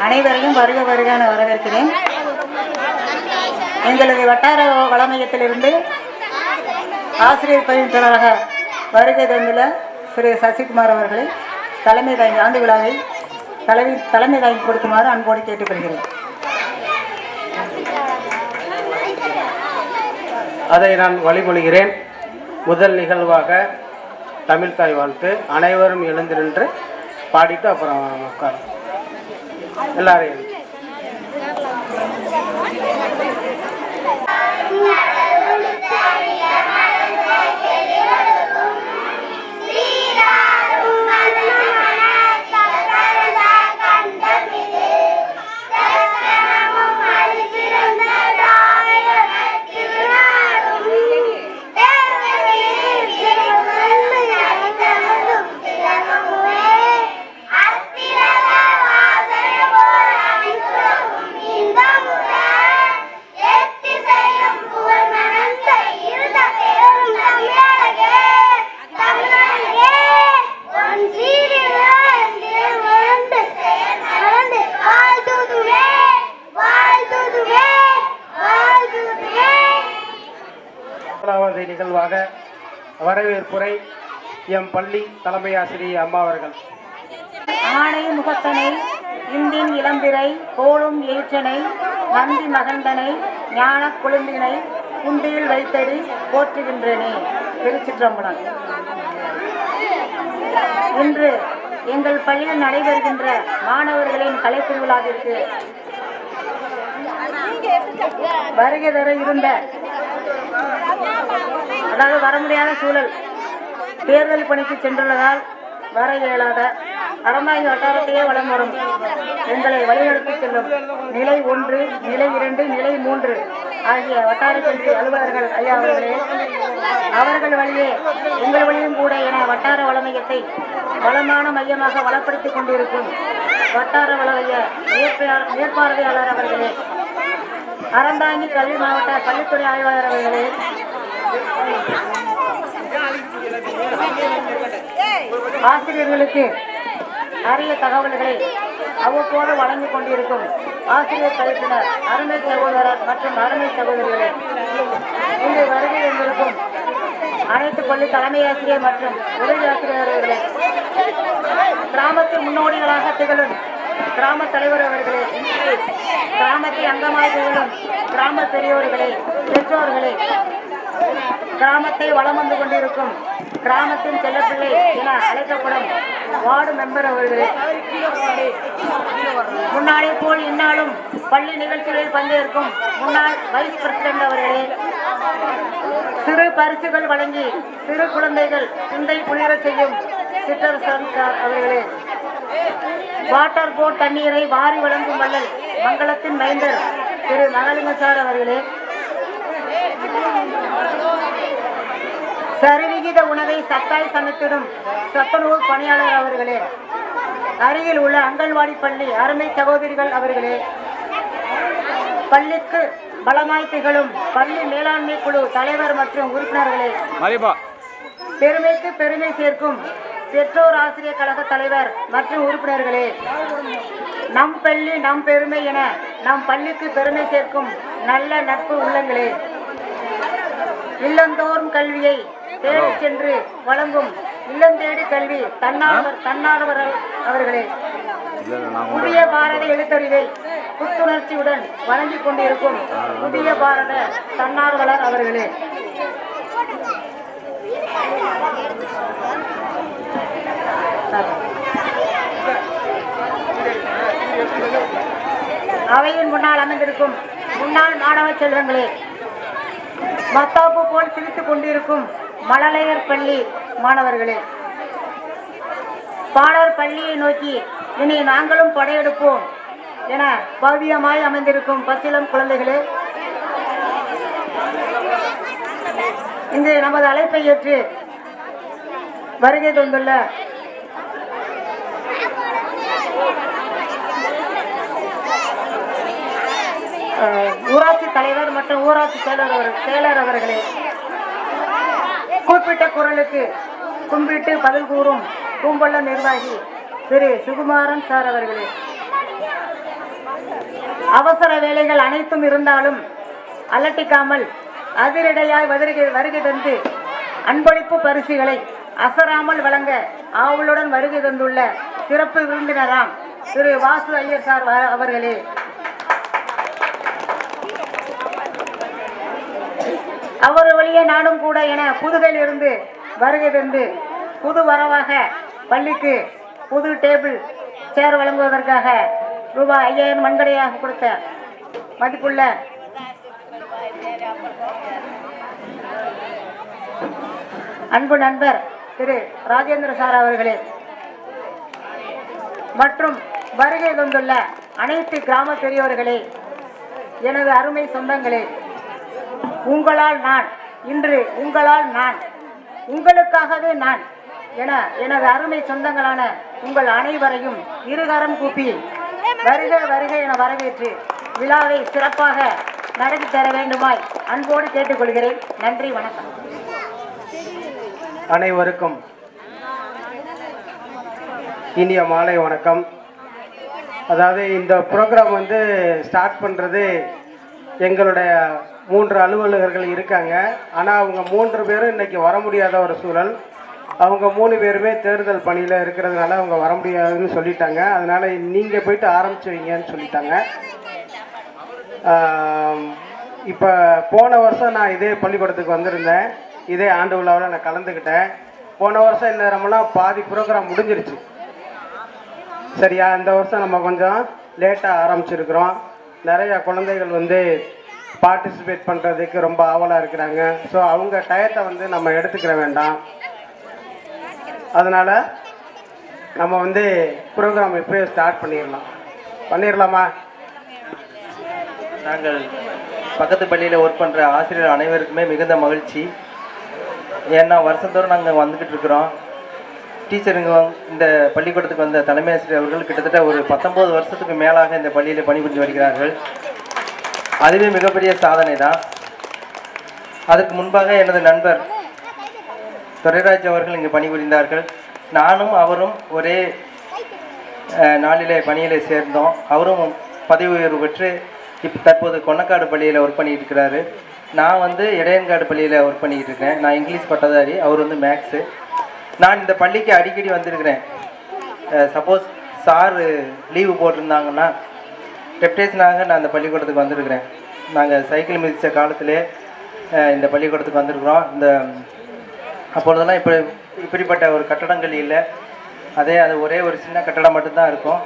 அனைவரையும் வருக வருகான வரவேற்கிறேன். எங்களது வட்டார வளமையத்திலிருந்து ஆசிரியர் பயிற்சியாளராக வருகை தந்துள்ள திரு சசிகுமார் அவர்களை தலைமை தாங்கி ஆண்டு விழாவை தலைமை தாங்கி கொடுக்குமாறு அன்போடு கேட்டுக்கொள்கிறேன். அதை நான் வழிமொழிகிறேன். முதல் நிகழ்வாக தமிழ் தாய் வாழ்த்து. அனைவரும் எழுந்து நின்று பாடிட்டு அப்புறம் உட்கார் எல்லாரையும் நிகழ்வாக வரவேற்புரை எம் பள்ளி தலைமை ஆசிரியர் அம்மா அவர்கள். ஆணை முகத்தனை இந்தின் இளம்பிறை கோளும் ஏற்றனை நந்தி மகந்தனை ஞான குழுந்தினை குண்டியில் வைத்தடி போற்றுகின்றனே. திருச்சிற்றம்பலம். இன்று எங்கள் பள்ளியில் நடைபெறுகின்ற மாணவர்களின் கலைத்திருவிழாவிற்கு வருகை தர இருந்த, அதாவது வர முடியாத சூழல், தேர்தல் பணிக்கு சென்றுள்ளதால் வர இயலாத அறந்தாங்கி வட்டாரத்தையே வலம் வரும் எங்களை வழிநடத்தி செல்லும் நிலை 1, நிலை 2, நிலை 3 ஆகிய வட்டார கல்வி அலுவலர்கள் ஐயா அவர்களே, அவர்கள் வழியே எங்கள் வழியும் கூட என வட்டார வளமையத்தை வளமான மையமாக வளப்படுத்திக் கொண்டிருக்கும் வட்டார வளமைய மேற்பார்வையாளர் அவர்களே, அறந்தாங்கி கல்வி மாவட்ட பள்ளித்துறை ஆய்வாளர் அவர்களே, ஆசிரியர்களுக்கு அரிய தகவல்களை அவ்வப்போது வழங்கிக் கொண்டிருக்கும் ஆசிரியர் பயிற்றுனர் அருமை சகோதரர் மற்றும் அருமை சகோதரிகளே, இன்று வருகை வந்திருக்கும் அனைத்து பள்ளி தலைமை ஆசிரியர் மற்றும் உதவி ஆசிரியர்களே, கிராமத்தின் முன்னோடிகளாக திகழும் கிராம தலைவர் அவர்களே, கிராமத்தை அங்கமாக திகழும் கிராம பெரியோர்களே, பெற்றோர்களே, கிராமத்தை வளம் வந்து கொண்டிருக்கும் கிராமத்தின் செல்லப்பிள்ளை என அழைக்கப்படும் வார்டு மெம்பர் அவர்களே, முன்னாலே போல் இந்நாளும் பள்ளி நிகழ்ச்சிகளில் பங்கேற்கும் முன்னாள் வைஸ் பிரசிடென்ட் அவர்களே, சிறு பரிசுகள் வழங்கி சிறு குழந்தைகள் சிந்தை குளிர செய்யும் சிற்றரசன் சார் அவர்களே, வாட்டர் போர்ட் தண்ணீரை வாரி வழங்கும் வள்ளல் மங்களத்தின் மைந்தர் திரு மகாலிங்க சார் அவர்களே, சரிவிகித உணவை சத்தாய் சமைத்திடும் சத்துணவு பணியாளர் அவர்களே, அருகில் உள்ள அங்கன்வாடி பள்ளி அருமை சகோதரிகள் அவர்களே, பள்ளிக்கு பலமாய் திகழும் பள்ளி மேலாண்மை குழு தலைவர் மற்றும் உறுப்பினர்களே, பெருமைக்கு பெருமை சேர்க்கும் பெற்றோர் ஆசிரியர் கழக தலைவர் மற்றும் உறுப்பினர்களே, நம் பள்ளி நம் பெருமை என நம் பள்ளிக்கு பெருமை சேர்க்கும் நல்ல நட்பு உள்ளங்களே, இல்லந்தோறும் கல்வியை தேடி சென்று வழங்கும் இல்லம் தேடி கல்வி தன்னார்வர் அவர்களே, புதிய பாரத எழுத்தறிவை புத்துணர்ச்சியுடன் வழங்கிக் கொண்டிருக்கும் புதிய பாரத தன்னார்வலர் அவர்களே, அவையின் முன்னால் அமைந்திருக்கும் முன்னாள் மாணவ செல்வங்களே, மத்தாப்பு போல் சிரித்துக் கொண்டிருக்கும் மழலையர் பள்ளி மாணவர்களே, பாடர் பள்ளியை நோக்கி இனி நாங்களும் படையெடுப்போம் என பவ்யமாய் அமைந்திருக்கும் பச்சிளம் குழந்தைகளே, இன்று நமது அழைப்பை ஏற்று வருகை தந்துள்ள ஊராட்சி தலைவர் மற்றும் ஊராட்சி செயலர் அவர்களே, கூப்பிட்ட குரலுக்கு கும்பிட்டு பதில் கூறும் பூம்பள்ள நிர்வாகி திரு சுகுமாரன் சார் அவர்களே, அவசர வேலைகள் அனைத்தும் இருந்தாலும் அலட்டிக்காமல் அதிரடையாய் வருகை தந்து அன்பளிப்பு பரிசுகளை அசராமல் வழங்க ஆவலுடன் வருகை தந்துள்ள சிறப்பு விருந்தினராம் திரு வாசு ஐயர் சார் அவர்களே, அவர் வழியே நானும் கூட என புதுகையில் இருந்து வருகை தந்து புது வரவாக பள்ளிக்கு புது டேபிள் சேர் வழங்குவதற்காக ரூபாய் 5000 நன்கொடையாக கொடுத்த மதிப்புள்ள அன்பு நண்பர் திரு ராஜேந்திர சார் அவர்களே மற்றும் வருகை தந்துள்ள அனைத்து கிராம பெரியவர்களே, எனது அருமை சொந்தங்களே, உங்களால் நான், இன்று உங்களால் நான், உங்களுக்காகவே நான் என எனது அருமை சொந்தங்களான உங்கள் அனைவரையும் இருகரம் கூப்பி வருக வருக என வரவேற்று விழாவை சிறப்பாக நடத்தி தர வேண்டுமாய் அன்போடு கேட்டுக்கொள்கிறேன். நன்றி, வணக்கம். அனைவருக்கும் இனிய மாலை வணக்கம். அதாவது இந்த ப்ரோக்ராம் வந்து ஸ்டார்ட் பண்ணுறது எங்களுடைய 3 அலுவலகர்கள் இருக்காங்க. ஆனால் அவங்க 3 பேரும் இன்றைக்கி வர முடியாத ஒரு சூழல். அவங்க 3 பேருமே தேர்தல் பணியில் இருக்கிறதுனால அவங்க வர முடியாதுன்னு சொல்லிட்டாங்க. அதனால் நீங்கள் போயிட்டு ஆரம்பிச்சு வைங்கன்னு சொல்லிட்டாங்க. இப்போ போன வருஷம் நான் இதே பள்ளிக்கூடத்துக்கு வந்திருந்தேன். இதே ஆண்டு விழாவில் நான் கலந்துக்கிட்டேன். போன வருஷம் இந்நேரமெல்லாம் பாதி ப்ரோக்ராம் முடிஞ்சிருச்சு. சரியா, இந்த வருஷம் நம்ம கொஞ்சம் லேட்டாக ஆரம்பிச்சிருக்கிறோம். நிறையா குழந்தைகள் வந்து பார்ட்டிசிபேட் பண்ணுறதுக்கு ரொம்ப ஆவலாக இருக்கிறாங்க. ஸோ அவங்க டயத்தை வந்து நம்ம எடுத்துக்கிற வேண்டாம். அதனால் நம்ம வந்து ப்ரோக்ராம் எப்போயே ஸ்டார்ட் பண்ணிடலாமா? நாங்கள் பக்கத்து பள்ளியில் ஒர்க் பண்ணுற ஆசிரியர் அனைவருக்குமே மிகுந்த மகிழ்ச்சி. ஏன்னா வருஷந்தோறும் நாங்கள் வந்துக்கிட்டு இருக்கிறோம். டீச்சருங்க இந்த பள்ளிக்கூடத்துக்கு வந்த தலைமை ஆசிரியர் அவர்கள் கிட்டத்தட்ட ஒரு 19 வருஷத்துக்கு மேலாக இந்த பள்ளியில் பணிபுரிஞ்சு வருகிறார்கள். அதுவே மிகப்பெரிய சாதனை தான். அதற்கு முன்பாக எனது நண்பர் துரைராஜ் அவர்கள் இங்கே பணிபுரிந்தார்கள். நானும் அவரும் ஒரே நாளிலே பணியிலே சேர்ந்தோம். அவரும் பதவி உயர்வு பெற்று இப்போ தற்போது கொன்னக்காடு பள்ளியில் ஒர்க் பண்ணிட்டு இருக்கிறாரு. நான் வந்து இடையன்காடு பள்ளியில் ஒர்க் பண்ணிக்கிட்டு இருக்கேன். நான் இங்கிலீஷ் பட்டதாரி, அவர் வந்து மேக்ஸு. நான் இந்த பள்ளிக்கு அடிக்கடி வந்திருக்கிறேன். சப்போஸ் சார் லீவு போட்டிருந்தாங்கன்னா ரெப்டேஷனாக நான் இந்த பள்ளிக்கூடத்துக்கு வந்திருக்கிறேன். நாங்கள் சைக்கிள் மிதித்த காலத்திலே இந்த பள்ளிக்கூடத்துக்கு வந்திருக்கிறோம். அப்பொழுதெல்லாம் இப்படிப்பட்ட ஒரு கட்டடங்கள் இல்லை. அது ஒரே ஒரு சின்ன கட்டடம் மட்டும்தான் இருக்கும்.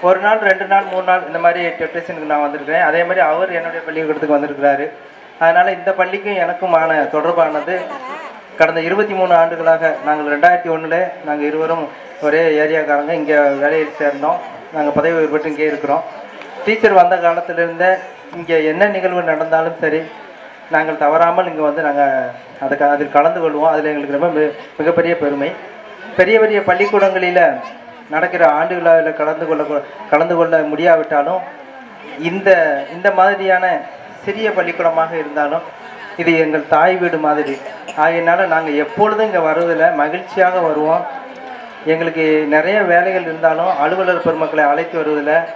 ஒரு நாள் 2 நாள் 3 நாள் இந்த மாதிரி டெப்டேஷனுக்கு நான் வந்திருக்கிறேன். அதே மாதிரி அவர் என்னுடைய பள்ளிக்கூடத்துக்கு வந்திருக்கிறாரு. அதனால் இந்த பள்ளிக்கும் எனக்குமான தொடர்பானது கடந்த 23 ஆண்டுகளாக நாங்கள் 2001 நாங்கள் இருவரும் ஒரே ஏரியாக்காரங்க இங்கே வேலையில் சேர்ந்தோம். நாங்கள் பதவி உயர்வு பெற்று இங்கே இருக்கிறோம். டீச்சர் வந்த காலத்திலிருந்தே இங்கே என்ன நிகழ்வு நடந்தாலும் சரி நாங்கள் தவறாமல் இங்கே வந்து நாங்கள் அதில் கலந்து கொள்வோம். அதில் எங்களுக்கு ரொம்ப மிகப்பெரிய பெருமை. பெரிய பெரிய பள்ளிக்கூடங்களில் நடக்கிற ஆண்டு விழாவில் கலந்து கொள்ள முடியாவிட்டாலும் இந்த மாதிரியான சிறிய பள்ளிக்கூடமாக இருந்தாலும் இது எங்கள் தாய் வீடு மாதிரி. ஆகையினால நாங்கள் எப்பொழுதும் இங்கே வருவதில் மகிழ்ச்சியாக வருவோம். எங்களுக்கு நிறைய வேலைகள் இருந்தாலும் அலுவலர் பெருமக்களை அழைத்து வருவதில்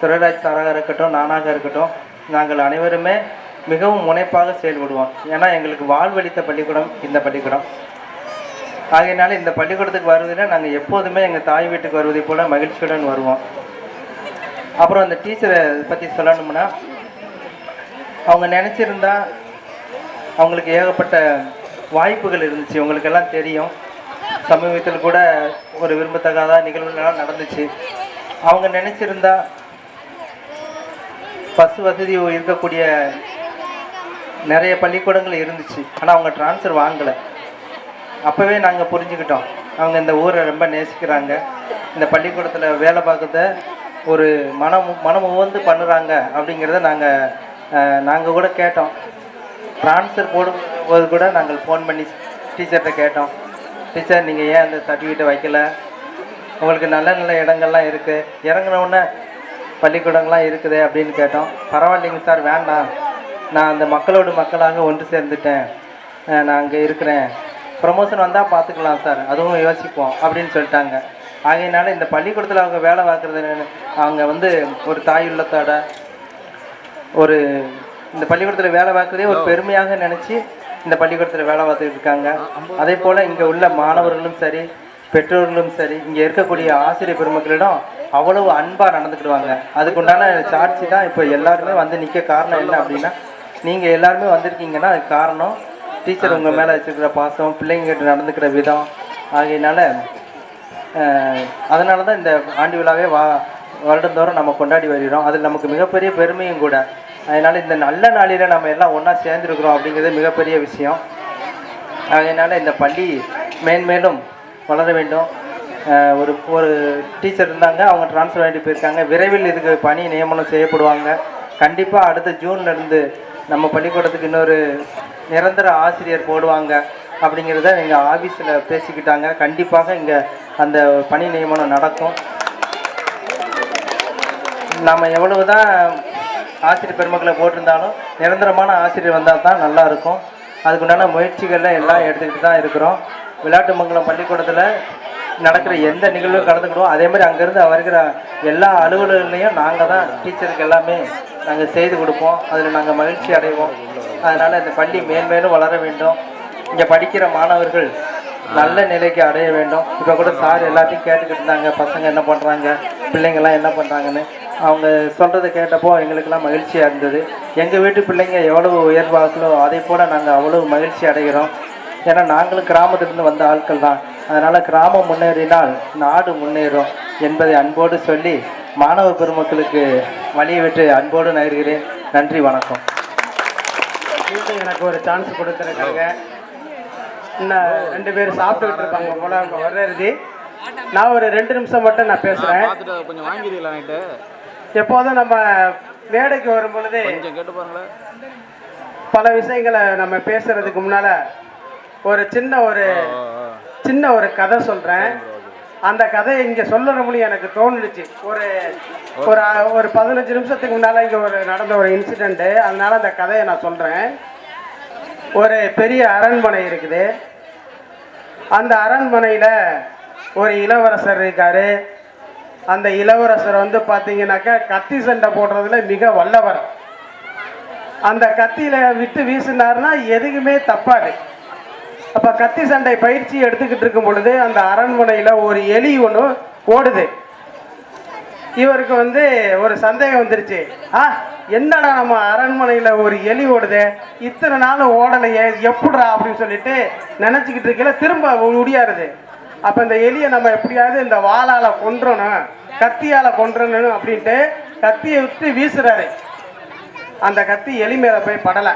துரைராஜ் சாராக இருக்கட்டும், நானாக இருக்கட்டும், நாங்கள் அனைவருமே மிகவும் முனைப்பாக செயல்படுவோம். ஏன்னா எங்களுக்கு வாழ்வளித்த பள்ளிக்கூடம் இந்த பள்ளிக்கூடம். ஆகையினால இந்த பள்ளிக்கூடத்துக்கு வருவதில் நாங்கள் எப்போதுமே எங்கள் தாய் வீட்டுக்கு வருவதை போல் மகிழ்ச்சியுடன் வருவோம். அப்புறம் அந்த டீச்சரை பற்றி சொல்லணும்னா, அவங்க நினச்சிருந்தா அவங்களுக்கு ஏகப்பட்ட வாய்ப்புகள் இருந்துச்சு. உங்களுக்கெல்லாம் தெரியும், சமீபத்தில் கூட ஒரு விரும்பத்தகாத நிகழ்வுகள்லாம் நடந்துச்சு. அவங்க நினச்சிருந்தா பஸ் வசதி இருக்கக்கூடிய நிறைய பள்ளிக்கூடங்கள் இருந்துச்சு. ஆனால் அவங்க ட்ரான்ஸ்ஃபர் வாங்கலை. அப்போவே நாங்கள் புரிஞ்சுக்கிட்டோம் அவங்க இந்த ஊரை ரொம்ப நேசிக்கிறாங்க, இந்த பள்ளிக்கூடத்தில் வேலை பார்க்கறத ஒரு மனம் உவந்து பண்ணுறாங்க அப்படிங்கிறத நாங்கள் கூட கேட்டோம். ட்ரான்ஸ்ஃபர் போடும்போது கூட நாங்கள் ஃபோன் பண்ணி டீச்சர்கிட்ட கேட்டோம், டீச்சர் நீங்கள் ஏன் அந்த சர்டிஃபிகேட்டை வைக்கல, உங்களுக்கு நல்ல நல்ல இடங்கள்லாம் இருக்குது, இறங்கினவுடனே பள்ளிக்கூடங்கள்லாம் இருக்குது அப்படின்னு கேட்டோம். பரவாயில்லைங்க சார், வேண்டாம், நான் அந்த மக்களாக ஒன்று சேர்ந்துட்டேன், நான் அங்கே இருக்கிறேன், ப்ரமோஷன் வந்தால் பார்த்துக்கலாம் சார், அதுவும் யோசிப்போம் அப்படின்னு சொல்லிட்டாங்க. ஆகையினால இந்த பள்ளிக்கூடத்தில் அவங்க வேலை பார்க்குறது அவங்க வந்து ஒரு தாய் உள்ளத்தோட ஒரு இந்த பள்ளிக்கூடத்தில் வேலை பார்க்குறதே ஒரு பெருமையாக நினச்சி இந்த பள்ளிக்கூடத்தில் வேலை பார்த்துக்கிட்டு இருக்காங்க. அதே போல் இங்கே உள்ள மாணவர்களும் சரி, பெற்றோர்களும் சரி, இங்கே இருக்கக்கூடிய ஆசிரியர் பெருமக்களிடம் அவ்வளவு அன்பாக நடந்துக்கிடுவாங்க. அதுக்குண்டான சாட்சி தான் இப்போ எல்லாருமே வந்து நிற்க காரணம் என்ன அப்படின்னா, நீங்கள் எல்லாருமே வந்திருக்கீங்கன்னா அதுக்கு காரணம் டீச்சர் உங்கள் மேலே வச்சுருக்கிற பாசம், பிள்ளைங்கிட்ட நடந்துக்கிற விதம் ஆகையினால அதனால தான் இந்த ஆண்டு விழாவே வருடந்தோறும் நம்ம கொண்டாடி வருகிறோம். அது நமக்கு மிகப்பெரிய பெருமையும் கூட. அதனால் இந்த நல்ல நாளில் நம்ம எல்லாம் ஒன்றா சேர்ந்துருக்குறோம் அப்படிங்கிறது மிகப்பெரிய விஷயம். அதனால் இந்த பள்ளி மேன்மேலும் வளர வேண்டும். ஒரு டீச்சர் இருந்தாங்க, அவங்க ட்ரான்ஸ்ஃபர் ஆகிட்டு போயிருக்காங்க. விரைவில் இதுக்கு பணி நியமனம் செய்யப்படுவாங்க. கண்டிப்பாக அடுத்த ஜூன்லேருந்து நம்ம பள்ளிக்கூடத்துக்கு இன்னொரு நிரந்தர ஆசிரியர் போடுவாங்க அப்படிங்கிறத எங்கள் ஆஃபீஸில் பேசிக்கிட்டாங்க. கண்டிப்பாக இங்கே அந்த பணி நியமனம் நடக்கும். நம்ம எவ்வளவு தான் ஆசிரியர் பெருமக்களை போட்டிருந்தாலும் நிரந்தரமான ஆசிரியர் வந்தால் தான் நல்லா இருக்கும். அதுக்குண்டான முயற்சிகளில் எல்லாம் எடுத்துக்கிட்டு தான் இருக்கிறோம். விளையாட்டு மங்கலம் பள்ளிக்கூடத்தில் நடக்கிற எந்த நிகழ்வும் கலந்துக்கிடுவோம். அதே மாதிரி அங்கேருந்து வருகிற எல்லா அலுவலகங்களையும் நாங்கள் தான் டீச்சருக்கு எல்லாமே நாங்கள் செய்து கொடுப்போம். அதில் நாங்கள் மகிழ்ச்சி அடைவோம். அதனால் இந்த பள்ளி மேன்மேலும் வளர வேண்டும். இங்கே படிக்கிற மாணவர்கள் நல்ல நிலைக்கு அடைய வேண்டும். இப்போ கூட சார் எல்லாத்தையும் கேட்டுக்கிட்டு இருந்தாங்க, பசங்க என்ன பண்ணுறாங்க, பிள்ளைங்கள்லாம் என்ன பண்ணுறாங்கன்னு. அவங்க சொல்கிறத கேட்டப்போ எங்களுக்கெல்லாம் மகிழ்ச்சியாக இருந்தது. எங்கள் வீட்டு பிள்ளைங்க எவ்வளவு உயர்வார்களோ அதே போல் நாங்கள் அவ்வளவு மகிழ்ச்சி அடைகிறோம். ஏன்னா நாங்களும் கிராமத்திலிருந்து வந்த ஆட்கள் தான். அதனால் கிராமம் முன்னேறினால் நாடு முன்னேறும் என்பதை அன்போடு சொல்லி மாணவ பெருமக்களுக்கு வழியை விட்டு அன்போடு நகர்கிறேன். நன்றி, வணக்கம். எனக்கு ஒரு சான்ஸ் கொடுத்துருக்காங்க. இன்னும் 2 பேர் சாப்பிட்டுக்கிட்டு இருப்பாங்க போல, அவங்க வர்றது. நான் ஒரு 2 நிமிஷம் மட்டும் நான் பேசுகிறேன். கொஞ்சம் வாங்கிடுவீங்களா நைட்டு? எப்போதும் நம்ம மேடைக்கு வரும் பொழுது கொஞ்சம் கேட்டு பாருங்களேன். பல விஷயங்களை நம்ம பேசுறதுக்கு முன்னால ஒரு சின்ன ஒரு கதை சொல்கிறேன். அந்த கதையை இங்கே சொல்லணும்னு எனக்கு தோணுச்சு. ஒரு 15 நிமிஷத்துக்கு முன்னால் இங்கே நடந்த ஒரு இன்சிடெண்ட்டு. அதனால அந்த கதையை நான் சொல்கிறேன். ஒரு பெரிய அரண்மனை இருக்குது. அந்த அரண்மனையில் ஒரு இளவரசர் இருக்கார். அந்த இளவரசர் வந்து பார்த்தீங்கன்னாக்கா கத்தி சண்டை போடுறதுல மிக வல்லவர். அந்த கத்தியில் விட்டு வீசினார்னா எதுக்குமே தப்பாது. அப்போ கத்தி சண்டை பயிற்சி எடுத்துக்கிட்டு இருக்கும் பொழுது அந்த அரண்மனையில் ஒரு எலி ஒன்று ஓடுது. இவருக்கு வந்து ஒரு சந்தேகம் வந்துருச்சு. என்னடா நம்ம அரண்மனையில் ஒரு எலி ஓடுது, இத்தனை நாள் ஓடலையே, எப்படிடா அப்படின்னு சொல்லிட்டு நினச்சிக்கிட்டு இருக்கல திரும்ப ஒடியாருது. அப்போ இந்த எலியை நம்ம எப்படியாவது இந்த வாளால் கொன்றணும், கத்தியால் கொன்றணும் அப்படின்ட்டு கத்தியை விட்டு வீசுறாரு. அந்த கத்தி எலி மேலே போய் படலை.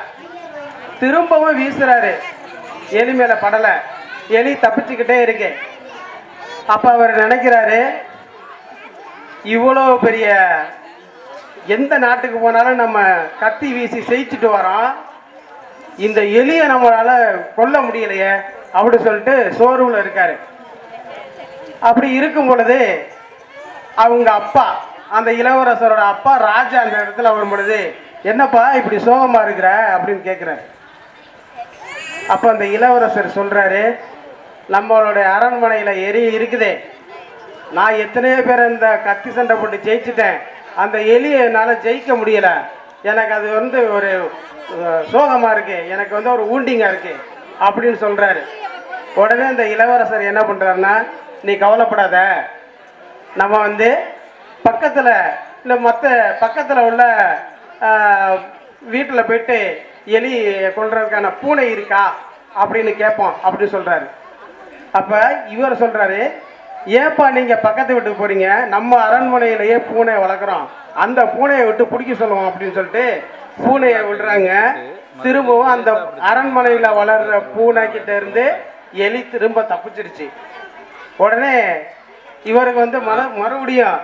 திரும்பவும் வீசுறாரு, எலி மேலே படலை. எலி தப்பிச்சுக்கிட்டே இருக்கு. அப்போ அவர் நினைக்கிறாரு, இவ்வளோ பெரிய எந்த நாட்டுக்கு போனாலும் நம்ம கத்தி வீசி ஜெயிச்சுட்டு வரோம், இந்த எலியை நம்மளால கொல்ல முடியலையே அப்படி சொல்லிட்டு சோர்வில் இருக்காரு. அப்படி இருக்கும் பொழுது அவங்க அப்பா, அந்த இளவரசரோட அப்பா ராஜா அந்த இடத்துல வரும் பொழுது, என்னப்பா இப்படி சோகமா இருக்கிற அப்படின்னு கேட்குறாரு. அப்போ அந்த இளவரசர் சொல்றாரு, நம்மளுடைய அரண்மனையில் எலி இருக்குதே, நான் எத்தனையோ பேர் இந்த கத்தி சண்டை போட்டு ஜெயிச்சுட்டேன், அந்த எலியை என்னால் ஜெயிக்க முடியலை, எனக்கு அது வந்து ஒரு சோகமாக இருக்கு, எனக்கு வந்து ஒரு ஊண்டிங்காக இருக்கு அப்படின்னு சொல்கிறாரு. உடனே அந்த இளவரசர் என்ன பண்ணுறாருன்னா, நீ கவலைப்படாத, நம்ம வந்து பக்கத்தில் இல்லை மற்ற பக்கத்தில் உள்ள வீட்டில் போயிட்டு எலி கொள்றதுக்கான பூனை இருக்கா அப்படின்னு கேட்போம் அப்படின்னு சொல்கிறாரு. அப்போ இவர் சொல்கிறாரு, ஏப்பா நீங்கள் பக்கத்து வீட்டுக்கு போகிறீங்க, நம்ம அரண்மனையிலேயே பூனை வளர்க்குறோம், அந்த பூனையை விட்டு பிடிக்க சொல்லுவோம் அப்படின்னு சொல்லிட்டு பூனையை விடுறாங்க. திரும்பவும் அந்த அரண்மனையில் வளர்கிற பூனைக்கிட்ட இருந்து எலி திரும்ப தப்பிச்சிருச்சு. உடனே இவருக்கு வந்து மறுபடியும்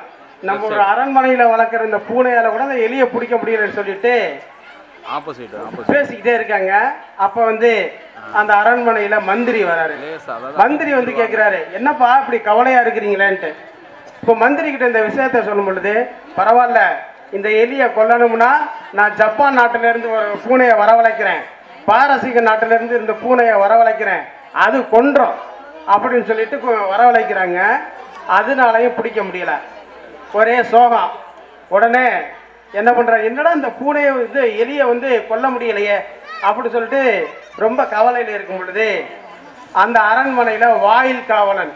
நம்ம ஒரு அரண்மனையில் வளர்க்குற இந்த பூனையால் கூட அந்த எலியை பிடிக்க முடியலன்னு சொல்லிட்டு பேசிக்கிட்டே இருக்காங்க. அப்போ வந்து அந்த அரண்மனையில் மந்திரி வராரு. மந்திரி வந்து கேட்குறாரு, என்னப்பா இப்படி கவலையாக இருக்கிறீங்களேன்ட்டு. இப்போ மந்திரி கிட்ட இந்த விஷயத்த சொல்லும் பொழுது, பரவாயில்ல, இந்த எலியை கொல்லணும்னா நான் ஜப்பான் நாட்டிலேருந்து ஒரு பூனையை வரவழைக்கிறேன், பாரசீக நாட்டிலேருந்து இந்த பூனையை வரவழைக்கிறேன், அது கொன்றோம் அப்படின்னு சொல்லிட்டு வரவழைக்கிறாங்க. அதனாலையும் பிடிக்க முடியல, ஒரே சோகம். உடனே என்ன பண்ணுறாங்க, என்னடா இந்த பூனையை வந்து எலியை வந்து கொல்ல முடியலையே அப்படி சொல்லிட்டு ரொம்ப கவலையில் இருக்கும் பொழுது அந்த அரண்மனையில் வாயில் காவலன்,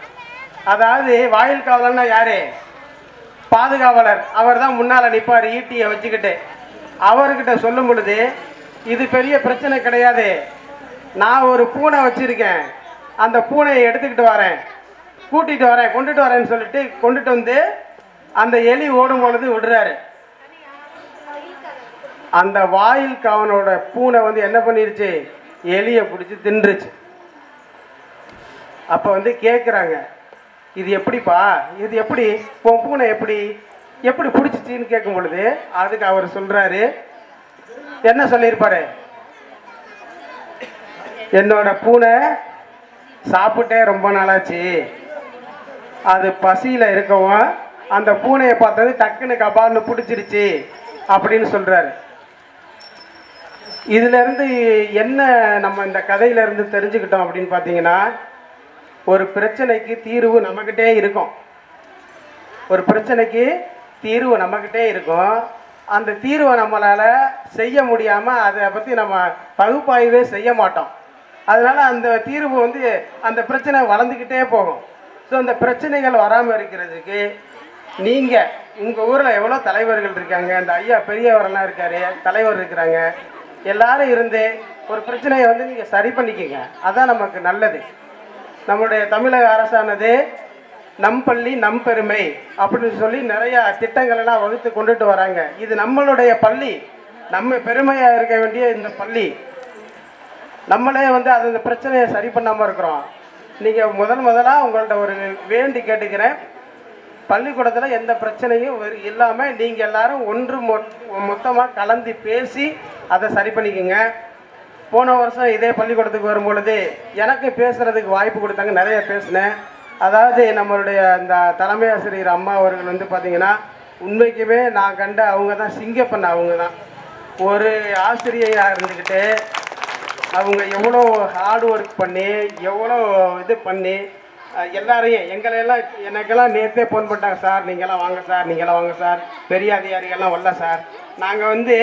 அதாவது வாயில் காவலன்னா யாரு, பாதுகாவலர், அவர் தான் முன்னால் நிற்பார் ஈட்டியை வச்சுக்கிட்டு. அவர்கிட்ட சொல்லும் பொழுது இது பெரிய பிரச்சனை கிடையாது, நான் ஒரு பூனை வச்சுருக்கேன், அந்த பூனையை எடுத்துக்கிட்டு வரேன், கூட்டிகிட்டு வரேன், கொண்டுட்டு வரேன்னு சொல்லிட்டு கொண்டுட்டு வந்து அந்த எலி ஓடும் பொழுது விடுறாரு. அந்த வாயில் காவனோட பூனை வந்து என்ன பண்ணிருச்சு, எலியை பிடிச்சி தின்றுச்சு. அப்போ வந்து கேட்குறாங்க, இது எப்படிப்பா, இது எப்படி உன் பூனை எப்படி எப்படி பிடிச்சிச்சின்னு கேட்கும் பொழுது அதுக்கு அவர் சொல்றாரு, என்ன சொல்லியிருப்பாரு, என்னோட பூனை சாப்பிட்டே ரொம்ப நாளாச்சு, அது பசியில் இருக்கவும் அந்த பூனையை பார்த்தது டக்குன்னு கபால்னு பிடிச்சிருச்சு அப்படின்னு சொல்றாரு. இதுல இருந்து என்ன நம்ம இந்த கதையில இருந்து தெரிஞ்சுக்கிட்டோம் அப்படின்னு பார்த்தீங்கன்னா, ஒரு பிரச்சனைக்கு தீர்வு நம்மகிட்டே இருக்கும், ஒரு பிரச்சனைக்கு தீர்வு நம்மகிட்டே இருக்கும். அந்த தீர்வை நம்மளால செய்ய முடியாம அதை பத்தி நம்ம பகுப்பாய்வே செய்ய மாட்டோம். அதனால அந்த தீர்வு வந்து அந்த பிரச்சனை வளர்ந்துக்கிட்டே போகும். ஸோ அந்த பிரச்சனைகள் வராமல் இருக்கிறதுக்கு நீங்கள் உங்கள் ஊரில் எவ்வளோ தலைவர்கள் இருக்காங்க, அந்த ஐயா பெரியவரெல்லாம் இருக்காரு, தலைவர் இருக்கிறாங்க, எல்லாரும் இருந்து ஒரு பிரச்சனையை வந்து நீங்கள் சரி பண்ணிக்கங்க, அதான் நமக்கு நல்லது. நம்முடைய தமிழக அரசானது நம் பள்ளி நம் பெருமை அப்படின்னு சொல்லி நிறையா திட்டங்கள் எல்லாம் வகுத்து கொண்டுட்டு வராங்க. இது நம்மளுடைய பள்ளி, நம்ம பெருமையாக இருக்க வேண்டிய இந்த பள்ளி, நம்மளே வந்து அது இந்த பிரச்சனையை சரி பண்ணாமல் இருக்கிறோம். நீங்கள் முதலாக உங்கள்கிட்ட ஒரு வேண்டி கேட்டுக்கிறேன், பள்ளிக்கூடத்தில் எந்த பிரச்சனையும் இல்லாமல் நீங்கள் எல்லாரும் ஒன்று மொத்தமாக கலந்து பேசி அதை சரி பண்ணிக்கோங்க. போன வருஷம் இதே பள்ளிக்கூடத்துக்கு வரும்பொழுது எனக்கு பேசுகிறதுக்கு வாய்ப்பு கொடுத்தாங்க, நிறைய பேசினேன். அதாவது நம்மளுடைய இந்த தலைமை ஆசிரியர் அம்மா அவர்கள் வந்து பார்த்திங்கன்னா உண்மைக்குமே நான் கண்ட அவங்க தான் சிங்கப்பண்ண. அவங்க தான் ஒரு ஆசிரியராக இருந்துக்கிட்டு அவங்க எவ்வளோ ஹார்ட் ஒர்க் பண்ணி எவ்வளோ இது பண்ணி எல்லாரையும் எங்களையெல்லாம் எனக்கெல்லாம் நேற்றே ஃபோன் பண்ணிட்டாங்க, சார் நீங்கள்லாம் வாங்க சார், நீங்களாம் வாங்க சார், பெரிய அதிகாரிகள்லாம் வரல சார், நாங்கள் வந்து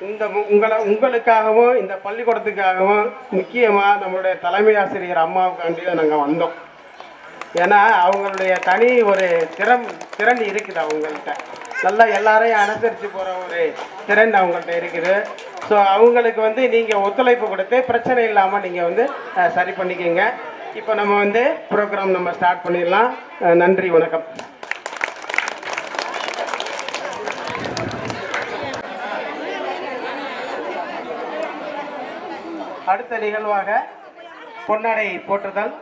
இந்த உங்களுக்காகவும் இந்த பள்ளிக்கூடத்துக்காகவும் முக்கியமாக நம்மளுடைய தலைமை ஆசிரியர் அம்மாவுக்காண்டி தான் நாங்கள் வந்தோம். ஏன்னா அவங்களுடைய தனி ஒரு திறன் இருக்குது அவங்கள்ட்ட, நல்லா எல்லாரையும் அனுசரித்து போகிற ஒரு திறன் அவங்கள்ட்ட இருக்குது. ஸோ அவங்களுக்கு வந்து நீங்கள் ஒத்துழைப்பு கொடுத்து பிரச்சனை இல்லாமல் நீங்கள் வந்து சரி பண்ணிக்கோங்க. இப்போ நம்ம வந்து ப்ரோக்ராம் நம்ம ஸ்டார்ட் பண்ணிடலாம். நன்றி, வணக்கம். அடுத்த நிகழ்வாக பொன்னாடை போற்றுதல்.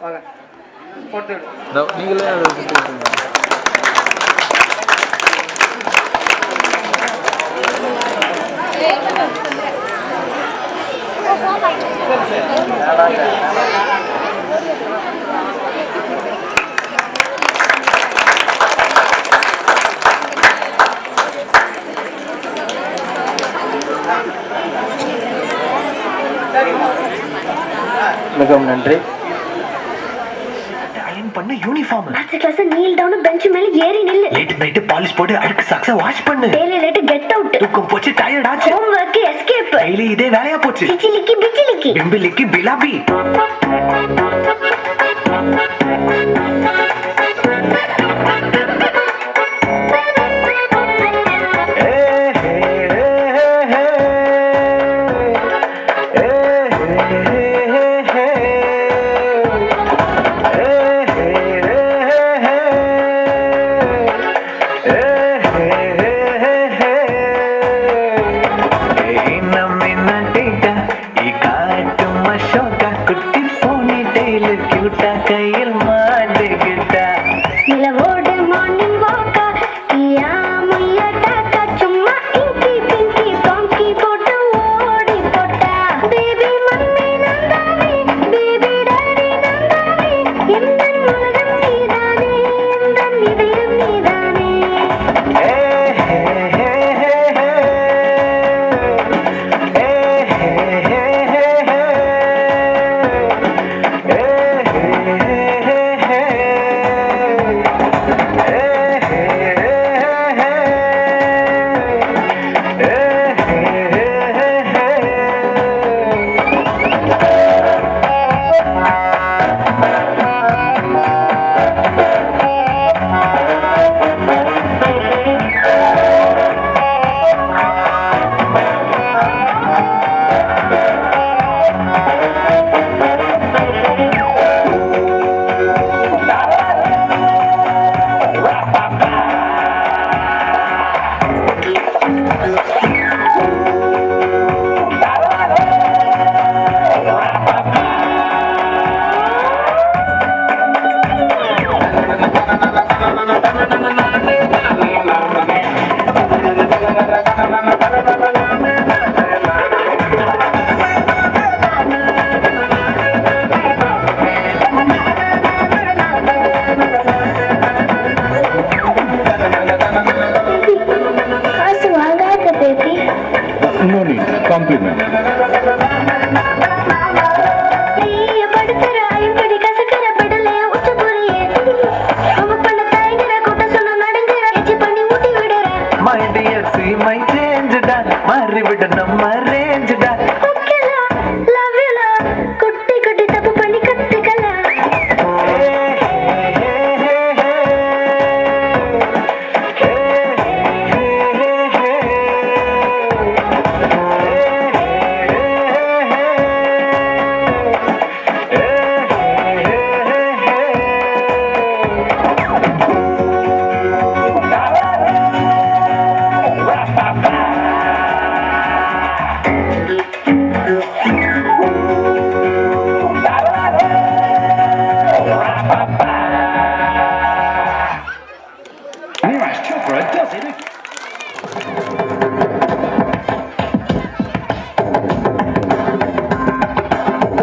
வாங்க போட்டு நீங்களே மிகவும் நன்றி. அயன் பண்ணு யூனிஃபார்ம். அடுத்த கிளாஸ் நீல் டவுன் பெஞ்ச் மேல ஏறி நில்லு. லேட் நைட் பாலிஷ் போட்டு அடுக்கு சாக்ஸ வாஷ் பண்ணு. Daily late get out. தூக்கம் போச்சு, டயர்ட் ஆச்சு. Home work escape. டெய்லி இதே வேலையா போச்சு. சிச்சிலிக்கி பிச்சிலிக்கி பிம்பிலிக்கி பிலாபி. காசு வாங்காத பேபி. No need. Compliment. நீய படுத்துற ஐம்படி கசக்கிற படலைய உச்ச புரியே. அவ பண்ண தயங்குற கூட்ட சொன்ன நடுங்குற எச்சி பண்ணி ஊட்டி விடுற. My dear, see my change da. மாறி விட நம்ம range da. ஓகேலா, love you லா. குட்டி குட்டி தப்பு பண்ணி கத்துக்கலாம். Neeraj Chopra does it again.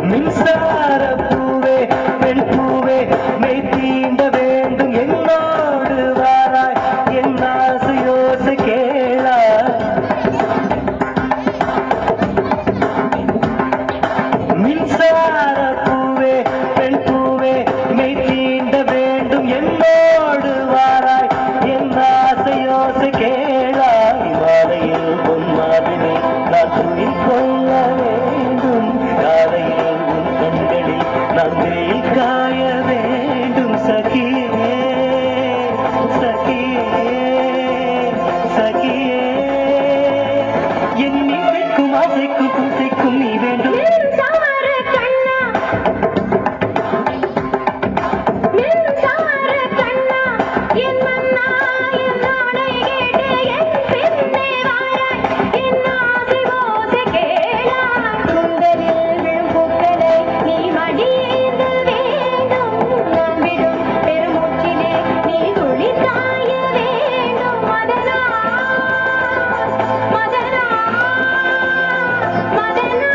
மின்சார பூவே பெண் பூவே மெய் தீண்ட வேண்டும் என்னோடு வாராய் என் ஆசையோசை கேளா மின்சார பூவே பெண் பூவே மெய் தீண்ட வேண்டும் என்னோடு வாராய் என் ஆசையோசை கேளாய் மாலையில் பொன்மாவினை நான் துயில் கொள்ள வேண்டும் காலையில் உன் கண்களில் நான் வெயில் காய வேண்டும் சகியே சகியே சகியே என் இசைக்கும் ஆசைக்கும் பூசைக்கும் நீ வேண்டும் சார கண்ணா, சார கண்ணா, என் மன்னா என் நாடை கேட்டு என் பின்னே வாராய் என் ஆசை ஓசை கேளாய். சுந்தரில் விழும் பூக்களை நீ மடிந்து வேண்டும். நான் விடும் பெருமூச்சிலே நீ துளி காய வேண்டும். மதனா மதனா மதனா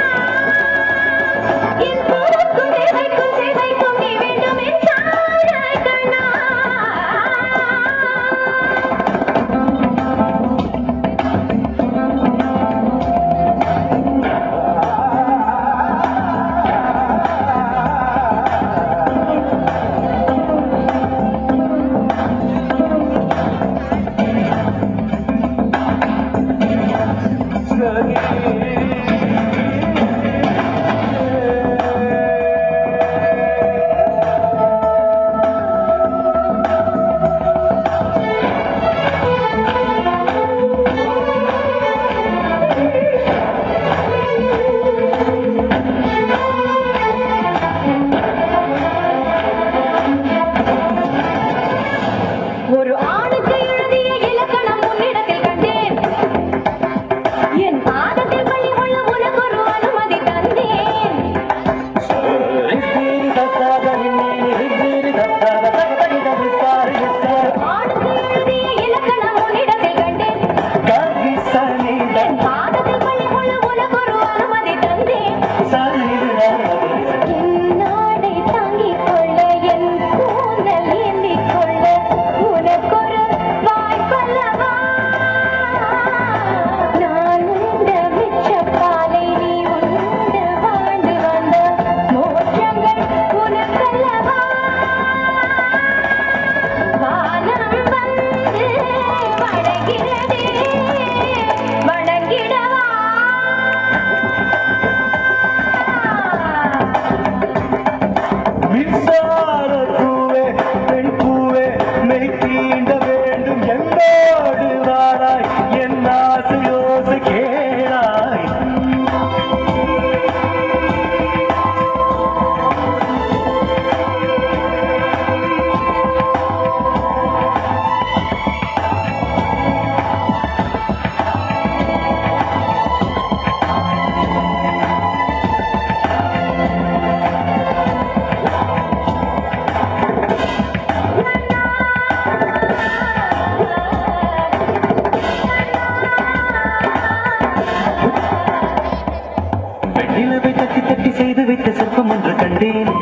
செய்து வைத்த சிற்பம் என்று கண்டேன்.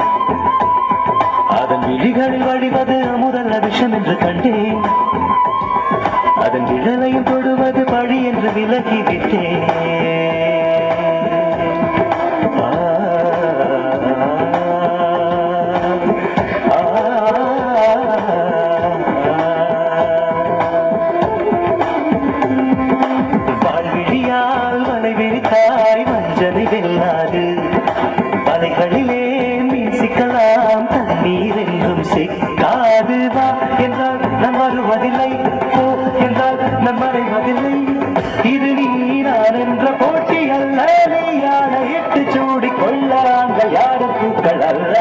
அதன் விழிகளில் வழிவது அமுதல்ல விஷம் என்று கண்டேன். அதன் விழலையும் தொடுவது பழி என்று விலகிவிட்டேன். வாழ்விழியால் வலை விரித்தாய் வஞ்சனை வெல்லாது. வலைகளிலே மீன் சிக்கலாம் தண்ணீர் என்றும் சிக்காது. வா என்றால் நம் வருவதில்லை, போ என்றால் நம் மறைவதில்லை. இது நீரான் என்ற போட்டி அல்ல. நீயான இட்டு சூடி கொள்ள ஆண்கள் யாரும் பூக்கள் அல்ல.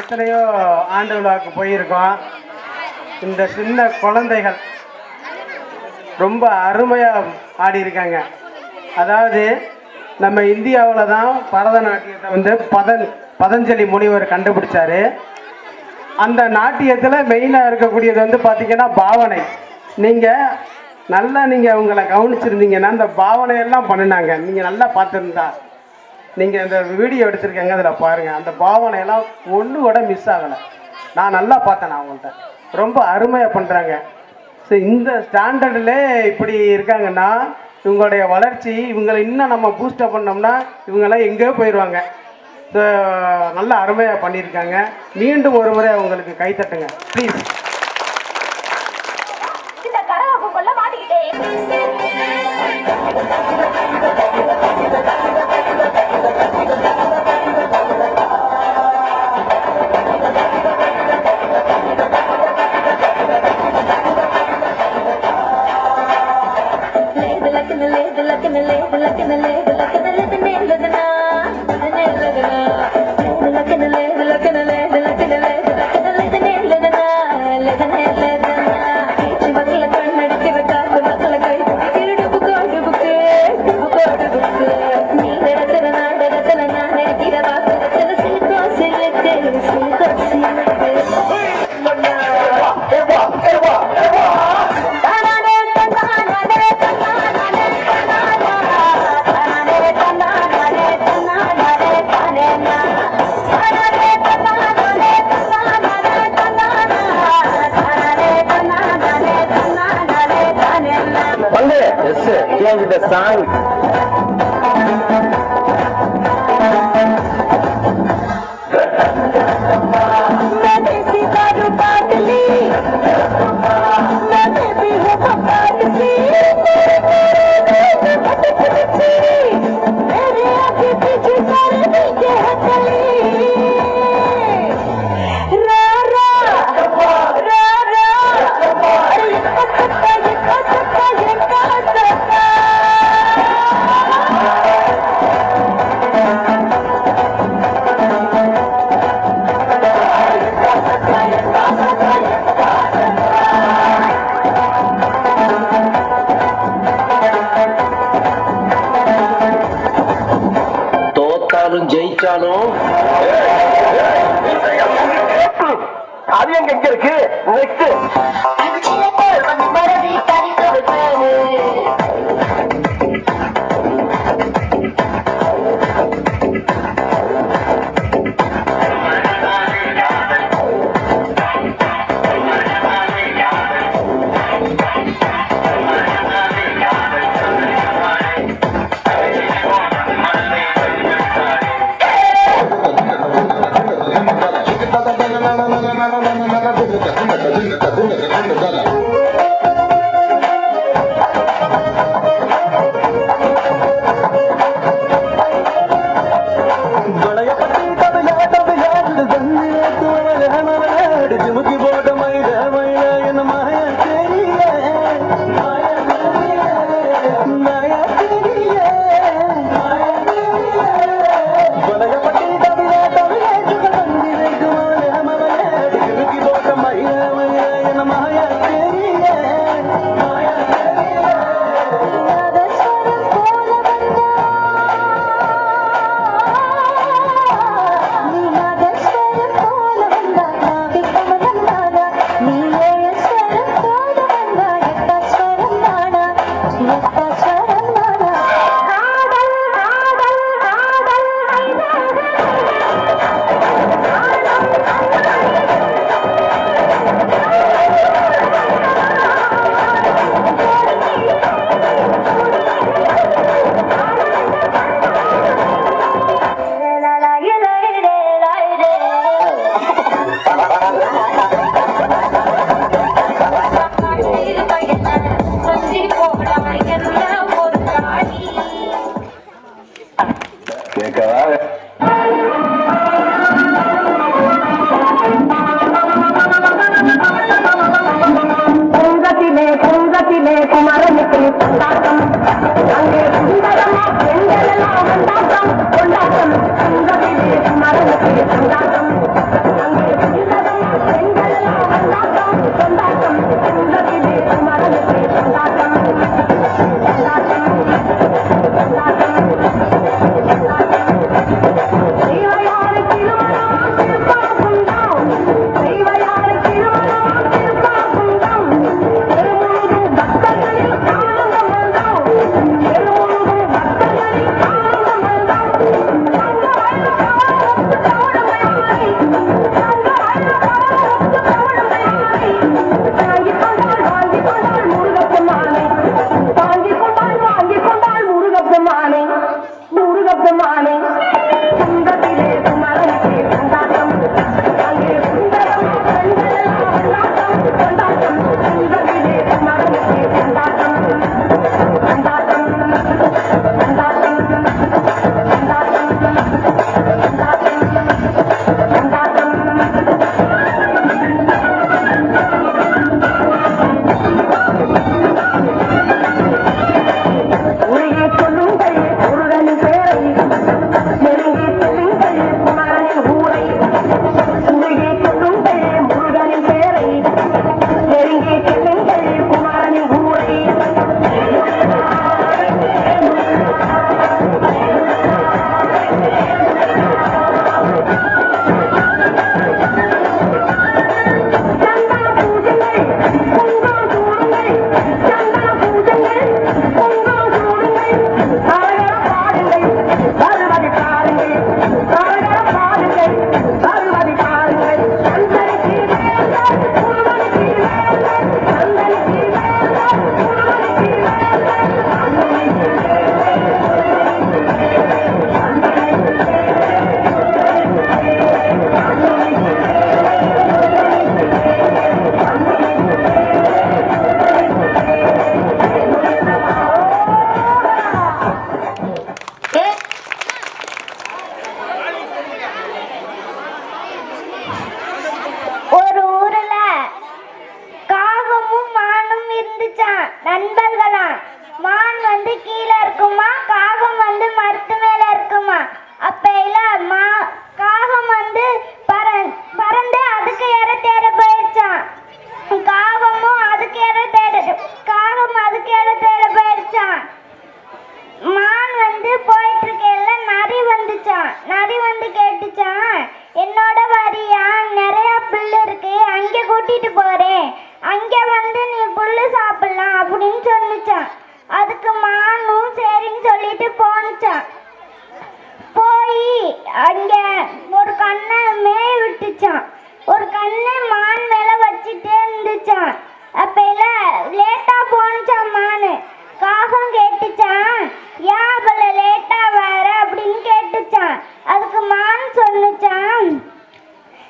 எத்தனையோ ஆண்டு விழாவுக்கு போயிருக்கோம். இந்த சின்ன குழந்தைகள் ரொம்ப அருமையாக ஆடி இருக்காங்க. அதாவது நம்ம இந்தியாவில் தான் பரதநாட்டியத்தை வந்து பதஞ்சலி முனிவர் கண்டுபிடிச்சாரு. அந்த நாட்டியத்தில் மெயினாக இருக்கக்கூடியது வந்து பார்த்திங்கன்னா பாவனை. நீங்கள் உங்களை கவனிச்சிருந்தீங்கன்னா அந்த பாவனையெல்லாம் பண்ணினாங்க. நீங்கள் நல்லா பார்த்துருந்தா நீங்கள் இந்த வீடியோ எடுத்திருக்கீங்க, அதில் பாருங்கள். அந்த பாவனையெல்லாம் ஒன்று கூட மிஸ் ஆகலை. நான் நல்லா பார்த்தேன். அவங்கள்ட்ட ரொம்ப அருமையாக பண்ணுறாங்க. ஸோ இந்த ஸ்டாண்டர்டில் இப்படி இருக்காங்கன்னா இவங்களுடைய வளர்ச்சி, இவங்களை இன்னும் நம்ம பூஸ்டப் பண்ணோம்னா இவங்கெல்லாம் எங்கேயோ போயிடுவாங்க. ஸோ நல்லா அருமையாக பண்ணியிருக்காங்க. மீண்டும் ஒரு முறை அவங்களுக்கு கைத்தட்டுங்க ப்ளீஸ். The song. ஜெயிச்சாலும் அது எங்க இருக்கு நெக்ஸ்ட்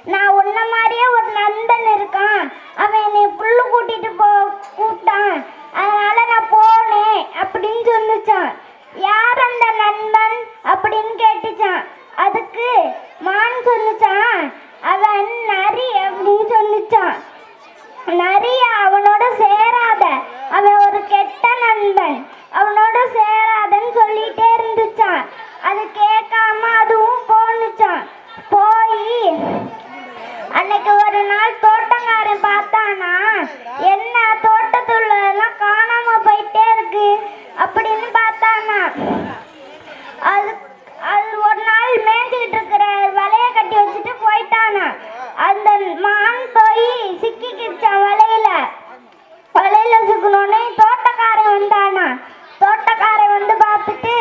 நான் உன்ன மாதிரியே ஒரு நண்பன் இருந்துச்சான். நிறைய அவனோட சேராத, அவன் ஒரு கெட்ட நண்பன், அவனோட சேராதன்னு சொல்லிட்டே இருந்துச்சான். அது கேட்காம அதுவும் போனுச்சான். போய் அன்னைக்கு ஒரு நாள் தோட்டக்காரன் பார்த்தானா, என்ன தோட்டத்துல எல்லாம் காணாம போயிட்டே இருக்கு அப்படின்னு பார்த்தானா. அது ஒரு நாள் மேய்ஞ்சிக்கிட்டு இருக்கிற வலைய கட்டி வச்சுட்டு போயிட்டானா. அந்த மான் போய் சிக்கிக்கிச்சான் வலையில. சிக்கணுன்னே தோட்டக்காரன் வந்தானா. தோட்டக்காரன் வந்து பார்த்துட்டு,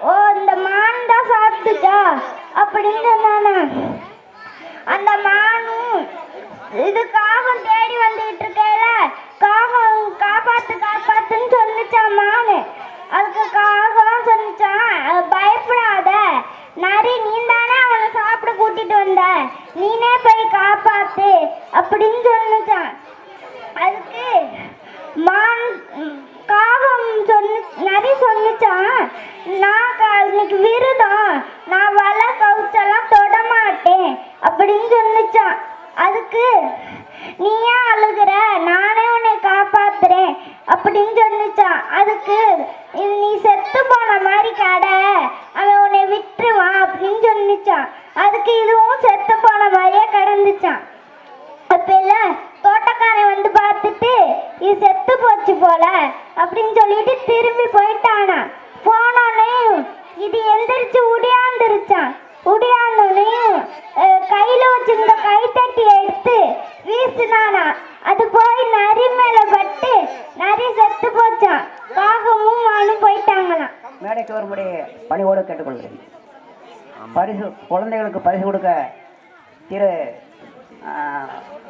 ஓ இந்த மான் தான் சாப்பிட்டுச்சா அப்படின்னு சொன்னானா. அந்த மானும் இது காகம் தேடி வந்துகிட்டு இருக்கேல, காகம் காப்பாத்துன்னு சொல்லிச்சான் மானு. அதுக்கு காகம் சொல்லிச்சான், பயப்படாத நரி, நீ தானே அவனை சாப்பிட கூட்டிட்டு வந்த, நீனே போய் காப்பாத்து அப்படின்னு சொல்லிச்சான். அதுக்கு காகம் நரி சொல்லிச்சான், நான் இன்னைக்கு விருதம், நான் வலை கவுச்செல்லாம் தொட மாட்டேன் அப்படின்னு சொல்லிச்சான். அதுக்கு நீ ஏன் அழுகுற, நானே உன்னை காப்பாத்துறேன் அப்படின்னு சொல்லிச்சான். அதுக்கு இது நீ செத்து போன மாதிரி கடை, அவன் உன்னை விட்டுருவான் அப்படின்னு சொல்லிச்சான். அதுக்கு இதுவும் செத்து போன மாதிரியே கிடந்துச்சான். அப்ப இல்ல தோட்டக்காரன் வந்து பார்த்துட்டு, இது செத்து போச்சு போல அப்படின்னு சொல்லிட்டு திரும்பி போயிட்டானா. போனோன்னையும் இது எந்திரிச்சு உடியாந்துருச்சான். உடியாந்தோன்னையும் கையில வச்சிருந்த கைத்தட்டி எடுத்து வீசினானா. அது போய் நரி மேல பட்டு நரி செத்து போச்சான். காகமும் மானும் போயிட்டாங்களாம். மேடைக்கு வரும்படி பணிவோடு கேட்டுக்கொள்கிறேன். பரிசு குழந்தைகளுக்கு பரிசு கொடுக்க திரு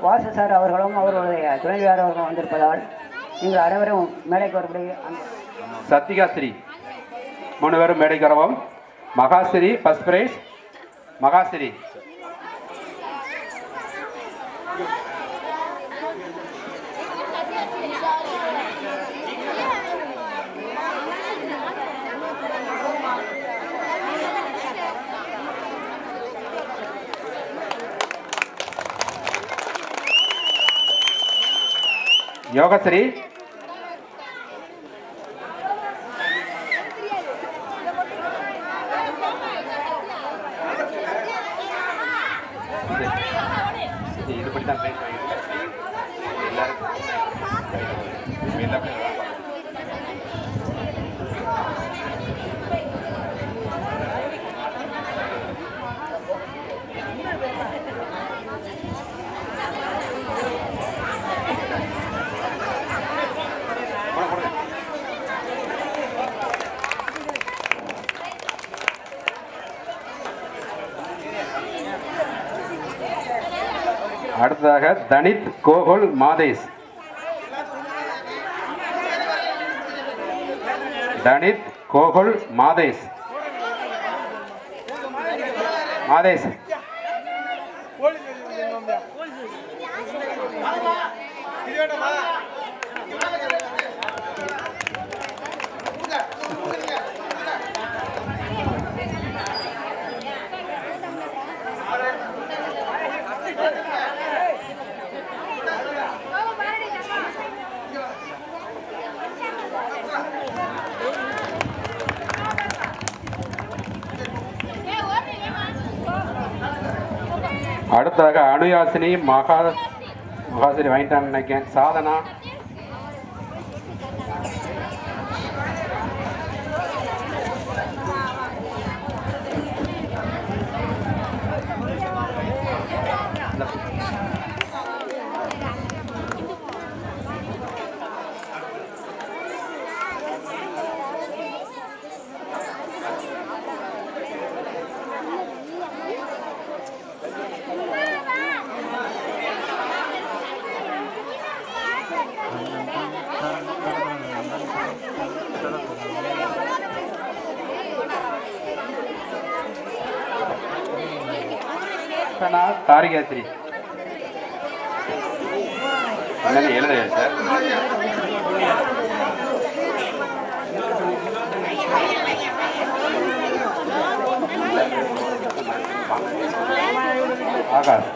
வாசு சார் அவர்களும் அவர்களுடைய துணைவியார் அவர்களும் வந்திருப்பதால் நீங்கள் அனைவரும் மேடைக்கு வரும்படி. சத்திகாஸ்ரீ 3 பேரும் மேடைக்கு வரவும். Mahashri first prize. மகாஸ்ரீ யோகஸ்ரீ இதுபடிதான் அடுத்ததாக தனித் கோகுல் மாதேஷ். தனித் கோகுல் மாதேஷ். மாதேஷ் அடுத்ததாக அனுயாசினி மகாசினி வாங்கிட்டான்னு நினைக்கிறேன். சாதனா தாரிகாஸ்ரீ என்னன்னு எழுத சார். ஆகாஷ்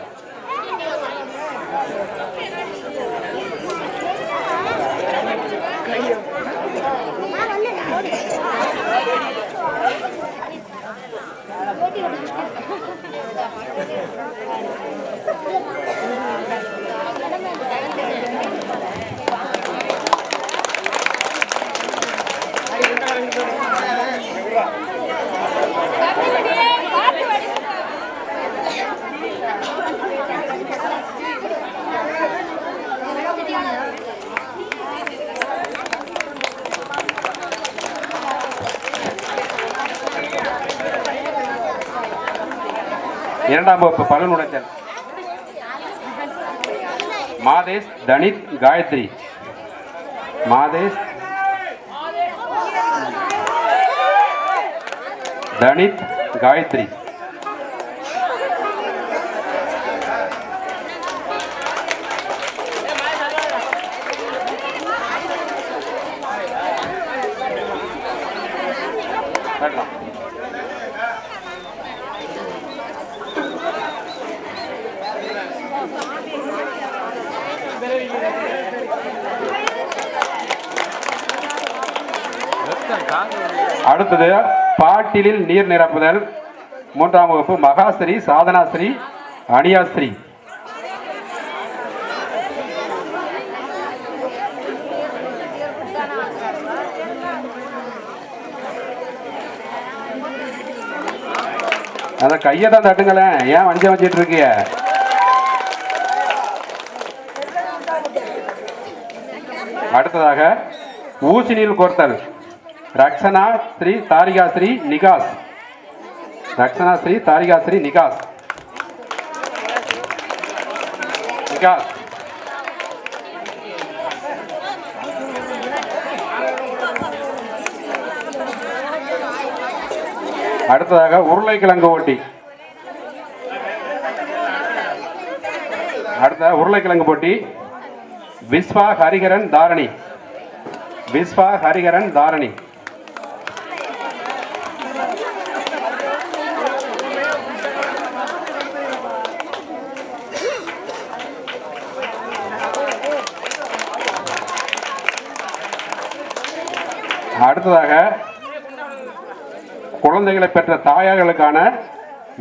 இரண்டாம் வகுப்பு பலனுடைத்தல் மாதேஷ் தனித் காயத்ரி. மாதேஷ் தனித் காயத்ரி. அடுத்தது பாட்டிலில் நீர் நிரப்புதல். மூன்றாம் வகுப்பு மகாஸ்ரீ, சாதனாஸ்ரீ, அனியாஸ்ரீ. அத கையை தான் தட்டுங்களேன், ஏன் வஞ்சம் வச்சிட்டு இருக்கிய? அடுத்ததாக ஊசி நீர் கோர்த்தல். ரக்ஷனா ஸ்ரீ, தாரிகா ஸ்ரீ, நிகாஸ். ரக்ஷனா ஸ்ரீ, தாரிகா ஸ்ரீ, நிகாஸ். நிகாஸ். அடுத்ததாக உருளைக்கிழங்கு ஓட்டி. அடுத்த உருளைக்கிழங்கு போட்டி விஸ்வா ஹரிகரன் தாரணி. விஸ்வா ஹரிகரன் தாரணி. அடுத்ததாக குழந்தைகளை பெற்ற தாயார்களுக்கான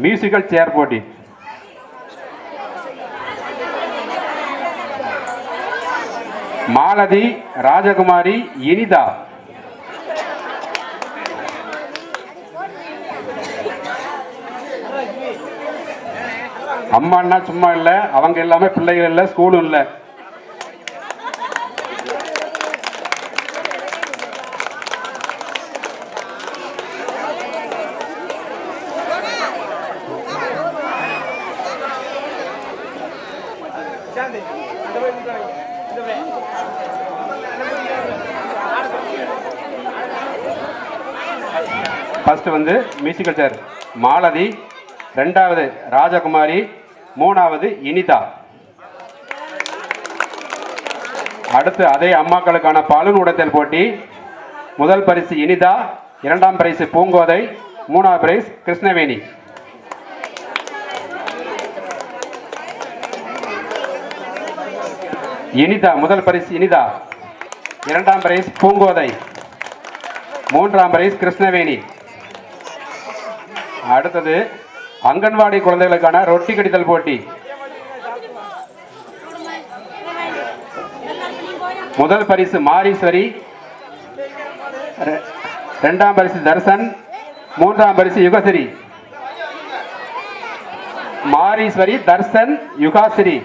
மியூசிக்கல் சேர் போட்டி. மாலதி, ராஜகுமாரி, இனிதா. அம்மான்னா சும்மா இல்லை, அவங்க எல்லாமே பிள்ளைகள் இல்லை, ஸ்கூலும் இல்லை. ஃபர்ஸ்ட் வந்து மியூசிக்கல் சேர் மாலதி, ரெண்டாவது ராஜகுமாரி, மூணாவது இனிதா. அடுத்து அதே அம்மாக்களுக்கான பலூன் உடைத்தல் போட்டி. முதல் பரிசு இனிதா, இரண்டாம் பரிசு பூங்கோதை, மூணாவது பிரைஸ் கிருஷ்ணவேணி. இனிதா முதல் பரிசு இனிதா, இரண்டாம் பிரைஸ் பூங்கோதை, மூன்றாம் பிரைஸ் கிருஷ்ணவேணி. அடுத்தது அங்கன்வாடி குழந்தைகளுக்கான ரொட்டி கடித்தல் போட்டி. முதல் பரிசு மாரீஸ்வரி, இரண்டாம் பரிசு தர்சன், மூன்றாம் பரிசு யுகஸ்ரீ. மாரீஸ்வரி, தர்சன், யுகாஸ்ரீ.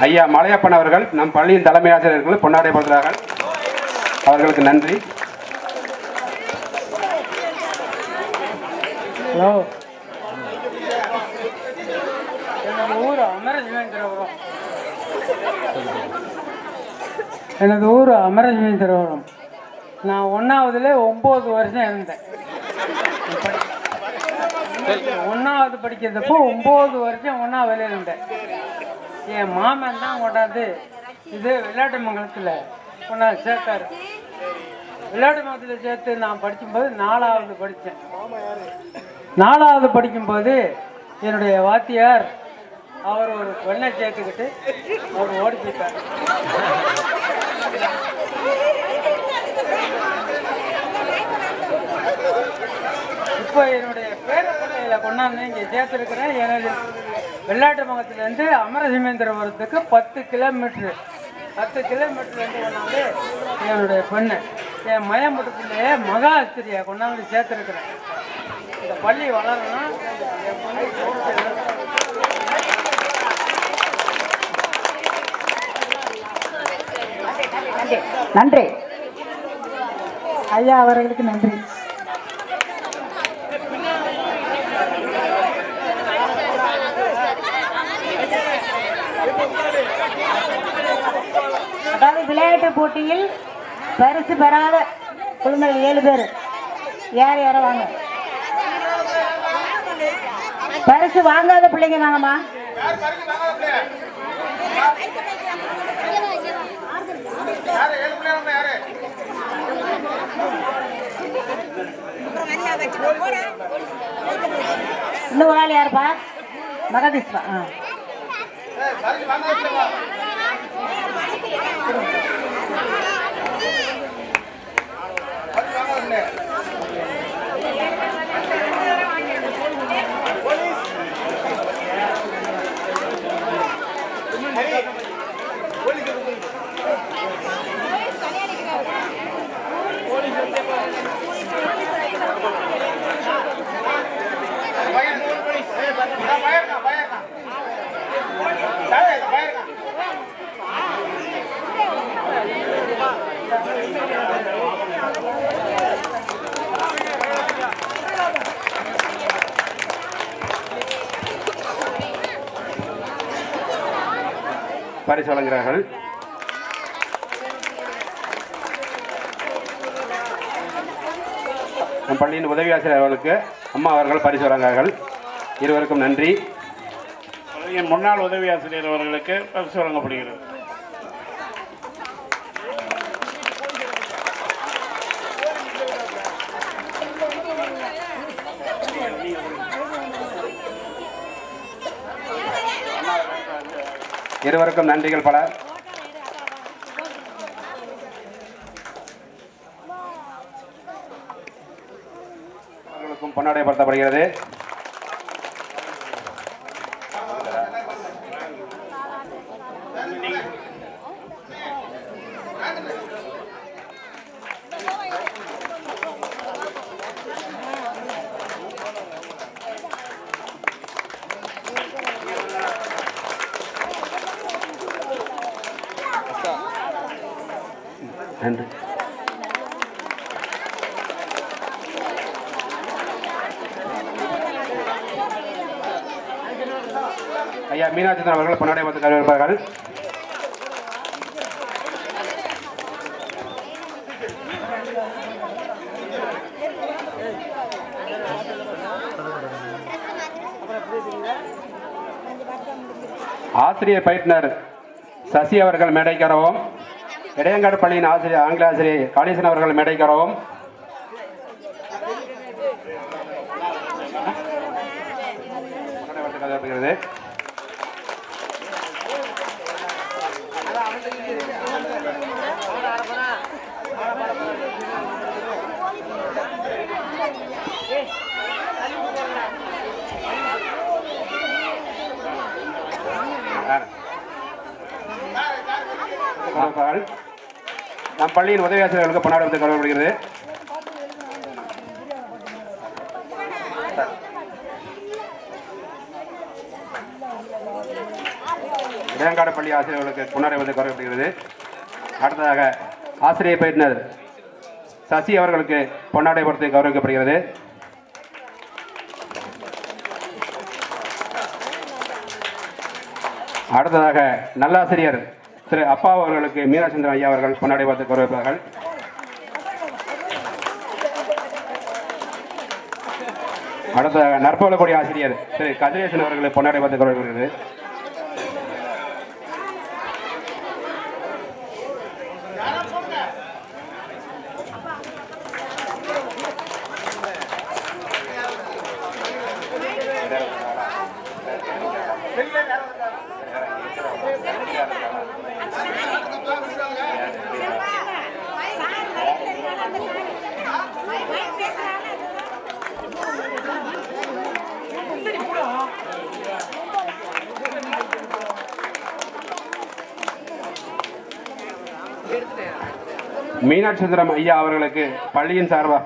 ஐயா மலையப்பன் அவர்கள் நம் பள்ளியின் தலைமை ஆசிரியர்கள் பொன்னாடைப்படுத்துகிறார்கள். அவர்களுக்கு நன்றி. ஹலோ, எனது ஊர் அமரசிவேந்திரபுரம். எனது ஊர் அமரசிவேந்திரபுரம். நான் 1வதுல 9 வருஷம் இருந்தேன். 1வது படிக்கிறதப்போ 9 வருஷம் 1வதுல இருந்தேன். என் மாமன் தான் கொண்டாந்து இது விளையாட்டுமங்கலத்தில் கொண்டாந்து சேர்த்தாரு. விளையாட்டுமங்கலத்தில் சேர்த்து நான் படிக்கும்போது 4வது படித்தேன். 4வது படிக்கும்போது என்னுடைய வாத்தியார் அவர் ஒரு பெண்ணை சேர்த்துக்கிட்டு அவர் ஓடி போயிட்டார். இப்போ என்னுடைய பேர பிள்ளைகளை கொண்டாந்து இங்கே சேர்த்துருக்கிறேன். எனது வெள்ளாட்டுமங்கலத்துலேருந்து அமரசிமேந்திரபுரத்துக்கு 10 கிலோமீட்ரு 10 கிலோமீட்டர்லேருந்து கொண்டாந்து என்னுடைய பெண்ணு என் மயம்புட்டத்துலேயே மகா ஆஸ்திரியை கொண்டாந்து சேர்த்துருக்கிறேன். இந்த பள்ளி வளரணும். என் பொண்ணு நன்றி ஐயா அவர்களுக்கு நன்றி. அதாவது விளையாட்டு போட்டியில் பரிசு பெறாத குழந்தைகள் 7 பேர் யார் யார வாங்க. பரிசு வாங்காத பிள்ளைங்க வாங்கம்மா. இன்னும் ஒரு ஆள் யாருப்பா? மகதீஸ்வா. பரிசு வழங்குகிறார்கள். நம் பள்ளியின் உதவி ஆசிரியர் அவர்களுக்கு அம்மா அவர்கள் பரிசு வழங்குகிறார்கள். இருவருக்கும் நன்றி. பள்ளியின் முன்னாள் உதவி ஆசிரியர் அவர்களுக்கு பரிசு வழங்கப்படுகிறது. இருவருக்கும் நன்றிகள் பல. அவர்களுக்கும் பொன்னாடைப்படுத்தப்படுகிறது. நன்றி. ஐயா மீனாட்சி அவர்கள் பொன்னாடை பார்த்து கருவிப்பார்கள். ஆசிரியர் பயிற்றுனர் சசி அவர்கள் மேடைக்கரவும். இடையங்காடு பள்ளியின் ஆசிரியர் ஆங்கில ஆசிரியர் காளீசன் அவர்கள் மேடைக்கரவும். நம் பள்ளியின் உதவி ஆசிரியர்களுக்கு பொன்னாடை கருதப்படுகிறது. இடையங்காடு பள்ளி ஆசிரியர்களுக்கு பொன்னாடை வந்து கௌரவிக்கப்படுகிறது. அடுத்ததாக ஆசிரியர் பயிற்றுனர் சசி அவர்களுக்கு பொன்னாடை பொறுத்து கௌரவிக்கப்படுகிறது. அடுத்ததாக நல்லாசிரியர் திரு அப்பா அவர்களுக்கு மீனாட்சந்திரன் ஐயா அவர்கள் பொன்னாடை பொறுத்து கௌரவிப்பார்கள். அடுத்ததாக நற்போலக்கூடிய ஆசிரியர் திரு கதிரேசன் அவர்களுக்கு பொன்னாடை பொறுத்து கௌரவிக்கப்படுகிறது. மீனாட்சி சுந்தரம் ஐயா அவர்களுக்கு பள்ளியின் சார்பாக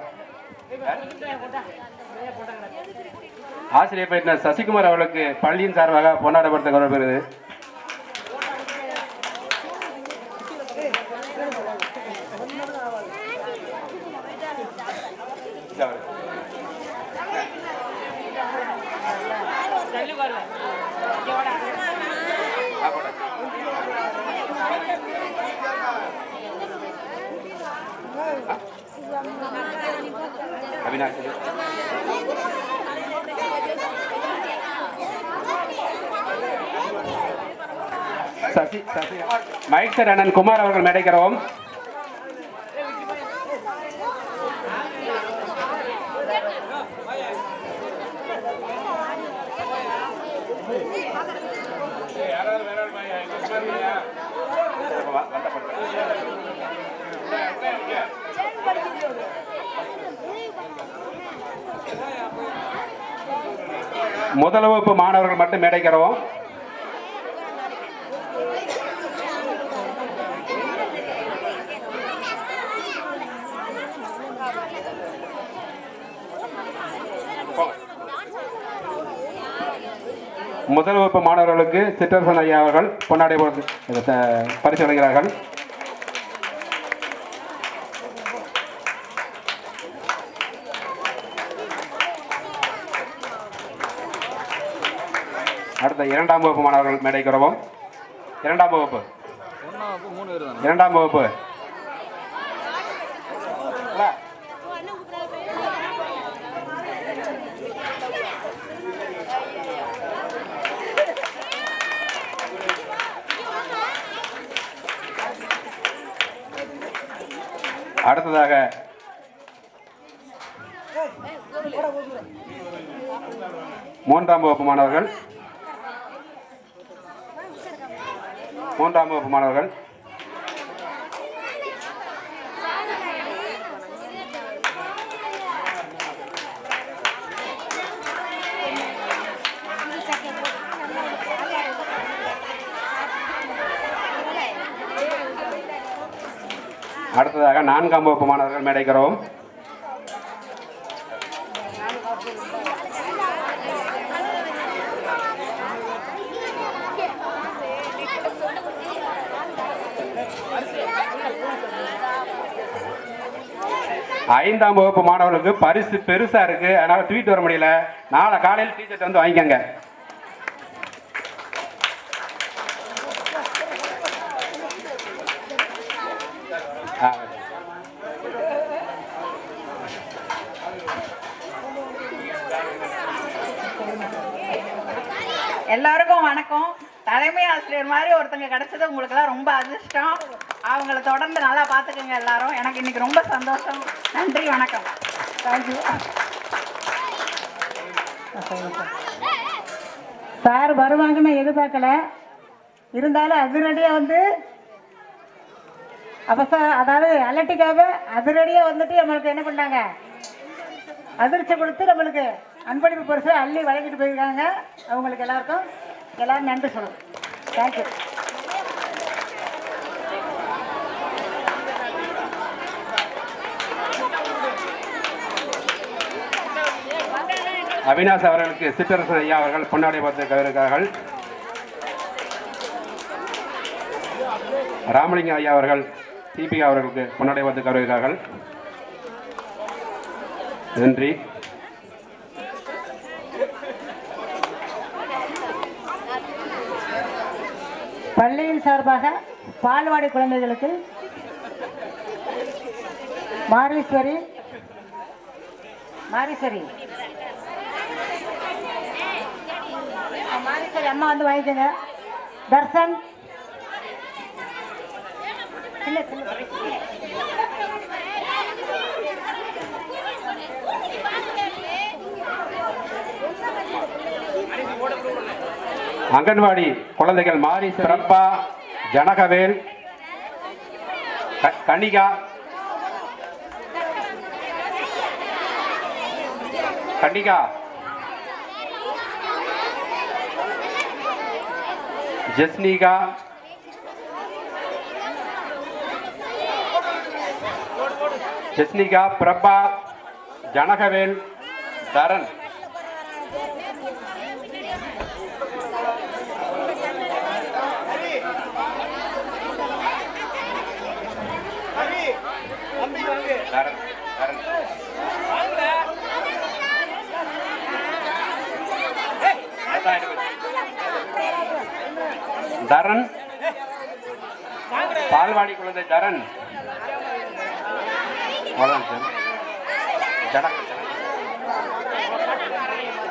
ஆசிரியர் பயிற்றுனர் சசிகுமார் அவர்களுக்கு பள்ளியின் சார்பாக பொன்னாடை பொறுத்து கௌரவிக்கிறது. மைக் சார் அண்ணன் குமார் அவர்கள் மேடைக்கிறோம். முதல் வகுப்பு மாணவர்கள் மட்டும் மேடைக்கிறோம். முதல் வகுப்பு மாணவர்களுக்கு சிற்றரசன் ஐயா அவர்கள் பொன்னாடை பரிசு வழங்குகிறார்கள். அடுத்த இரண்டாம் வகுப்பு மாணவர்கள் மேடைக்கிறோம். இரண்டாம் வகுப்பு அடுத்ததாக மூன்றாம் வகுப்பு மாணவர்கள் அடுத்ததாக நான்காம் வகுப்பு மாணவர்கள் மேடைக்கிறோம். ஐந்தாம் வகுப்பு மாணவர்களுக்கு பரிசு பெருசா இருக்கு, அதனால தூக்கிட்டு வர முடியல. நாளை காலையில் டீச்சர்ட் வந்து வாங்கிக்கங்க. எல்லாருக்கும் வணக்கம். தலைமை ஆசிரியர் மாதிரி ஒருத்தங்க கிடைச்சது உங்களுக்கெல்லாம் ரொம்ப அதிர்ஷ்டம். அவங்கள தொடர்ந்து நல்லா பார்த்துக்கோங்க எல்லாரும். எனக்கு இன்னைக்கு ரொம்ப சந்தோஷம். நன்றி, வணக்கம். தேங்க்யூ. சார் வருவாங்கன்னு எதிர்பார்க்கல, இருந்தாலும் அதிரடியாக வந்து அதாவது அலட்டிக்காக அதிரடியாக வந்துட்டு நம்மளுக்கு என்ன பண்ணாங்க, அதிர்ச்சி கொடுத்து நம்மளுக்கு அன்பளிப்பு பரிசு அள்ளி வழங்கிட்டு போயிருக்காங்க. அவங்களுக்கு எல்லாரும் நன்றி சொல்லணும். தேங்க்யூ. அவினாஷ் அவர்களுக்கு சிற்றரசன் ஐயா அவர்கள் பொன்னாடை பார்த்து கவனிக்கிறார்கள். ராமலிங்க ஐயா அவர்கள் தீபிகா அவர்களுக்கு பொன்னாடை வந்து கருவுகிறார்கள். நன்றி. பள்ளியின் சார்பாக பால்வாடி குழந்தைகளுக்கு மாரீஸ்வரி அம்மா வந்து வாங்கிக்கோங்க. தர்சன் அங்கன்வாடி குழந்தைகள் மாரி பிரபா, ஜனகவேல், கனிகா, ஜஸ்னிகா, பிரபா, ஜனகவேல், தரன். தரன், பால்வாடி குழந்தை தரன்,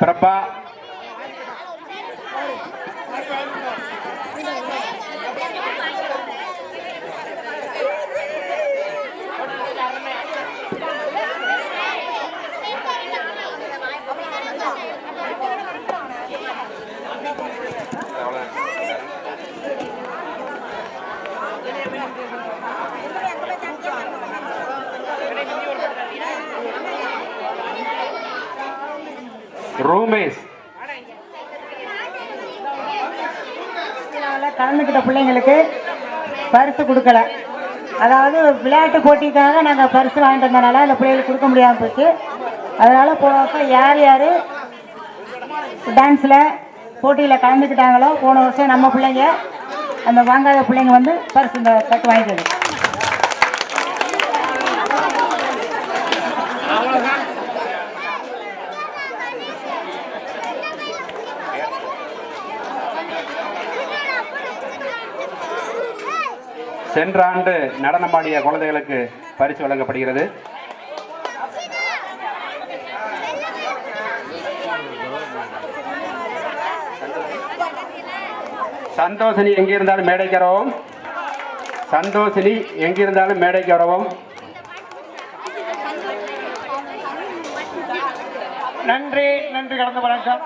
பிரபா, ரூமேஷ். கலந்துக்கிட்ட பிள்ளைங்களுக்கு பரிசு கொடுக்கல. அதாவது விளையாட்டு போட்டிக்காக நாங்கள் பரிசு வாங்கிட்டு வந்தனால அந்த பிள்ளைகளுக்கு கொடுக்க முடியாமல் போச்சு. அதனால் போனப்போ யார் யார் டான்ஸில் போட்டியில் கலந்துக்கிட்டாங்களோ போன வருஷம் நம்ம பிள்ளைங்க அந்த வாங்காத பிள்ளைங்க வந்து பரிசு இந்த கட்டு வாங்கிக்கிறது. சென்ற ஆண்டு நடனமாடிய குழந்தைகளுக்கு பரிசு வழங்கப்படுகிறது. சந்தோஷினி எங்கிருந்தாலும் மேடைக்கு வரவும். சந்தோஷினி எங்கிருந்தாலும் மேடைக்கு வரவும். நன்றி நன்றி. கலந்து வணக்கம்.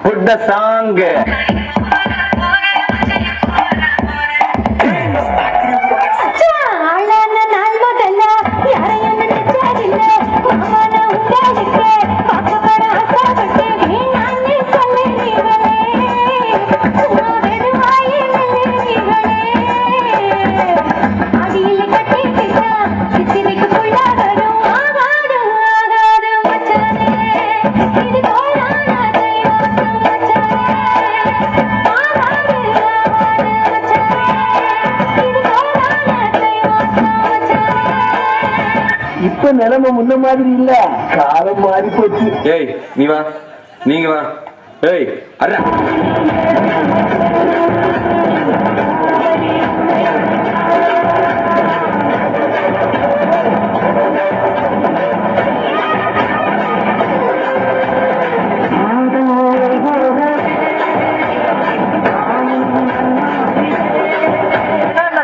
Put the song. இப்ப நிலைமை முன்ன மாதிரி இல்ல, காலம் மாறி போச்சு. ஏய் நீ வா, நீங்க வா. ஏய் அர்ரா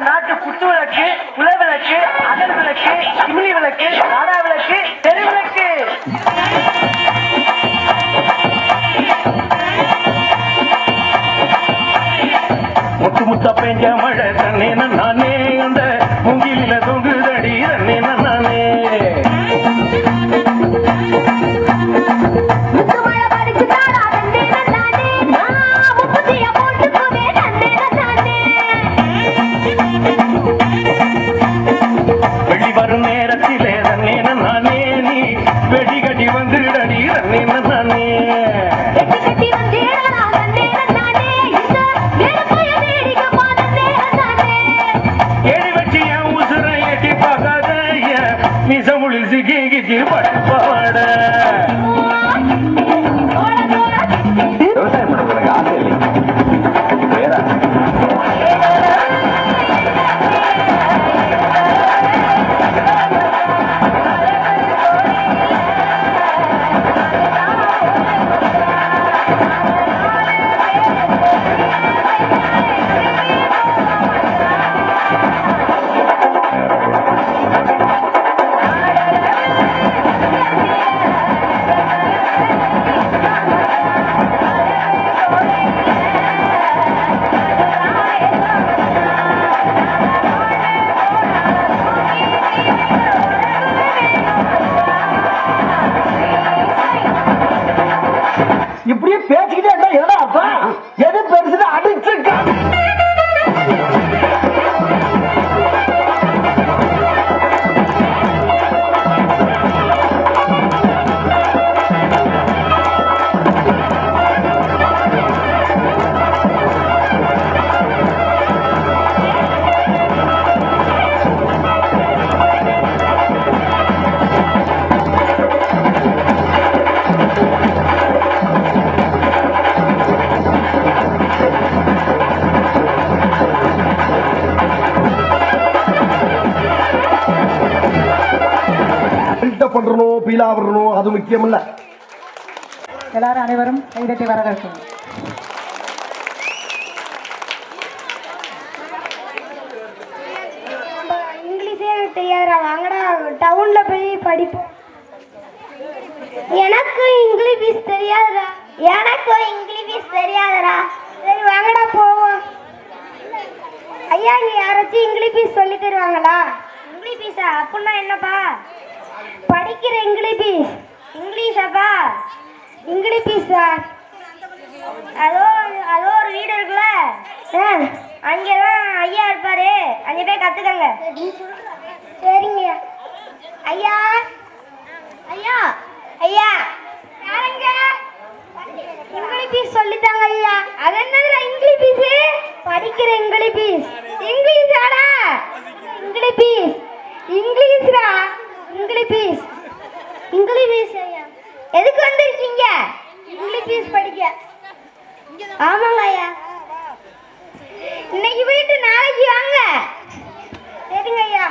நாட்டு குத்து விளக்கு, குல விளக்கு, அகல் விளக்கு, சிமிலி விளக்கு, காடா விளக்கு, தெரு விளக்கு. முத்து முத்தா பெஞ்ச மழை தண்ணே நானே அந்த மூங்கிலில தொங்குதடி தண்ணே நானே வெள்ளி வரும் நேரத்திலே தண்ணே நானே நீ வெடி கட்டி வந்துடடி தண்ணே நானே மிசமுளில் சிக்கி பட்டு பாட விவசாயம் பண்ண எனக்கு ஆசை இல்லை வேற இப்படியே பேசிக்கிட்டே இருந்தா எதா அப்பா எது பெருசுன்னு அடிச்சு பண்றணும் பீலா வரணும் அது முக்கியம் இல்ல. எல்லாரும் அனைவரும் கைதட்டி வரவேற்கும். இங்கிலீஷே எனக்கு தெரியாதுடா, வாங்கடா டவுன்ல போய் படிப்போம். எனக்கும் இங்கிலீஷ் தெரியாதுடா, எனக்கும் இங்கிலீஷ் தெரியாதுடா. சரி வாங்கடா போவோம். ஐயா இங்க யாராச்சும் இங்கிலீஷ் சொல்லி தருவாங்களா? இங்கிலீஷா அப்படின்னா என்னப்பா? படிக்கிற இங்கிலீஷாப்பா? இங்கிலீஷா? அதோ அதோ ஒரு வீடு இருக்குல்ல, அங்கேதான் ஐயா இருப்பாரு, அங்க போய் கத்துக்கங்க. சரிங்க ஐயா. ஐயா ஐயா யாருங்க? இங்கிலீஷ் சொல்லித்தாங்க ஐயா. அது என்னதுடா இங்கிலீஷ்? படிக்கிற இங்கிலீஷ். இங்கிலீஷாடா? இங்கிலீஷ்ரா? இங்கிலீஷ் ஐயா. எதுக்கு வந்திருக்கீங்க? இங்கிலீஷ் படிக்க. ஆமாங்க ஐயா. இன்னைக்கு போயிட்டு நாளைக்கு வாங்க. சரிங்க ஐயா.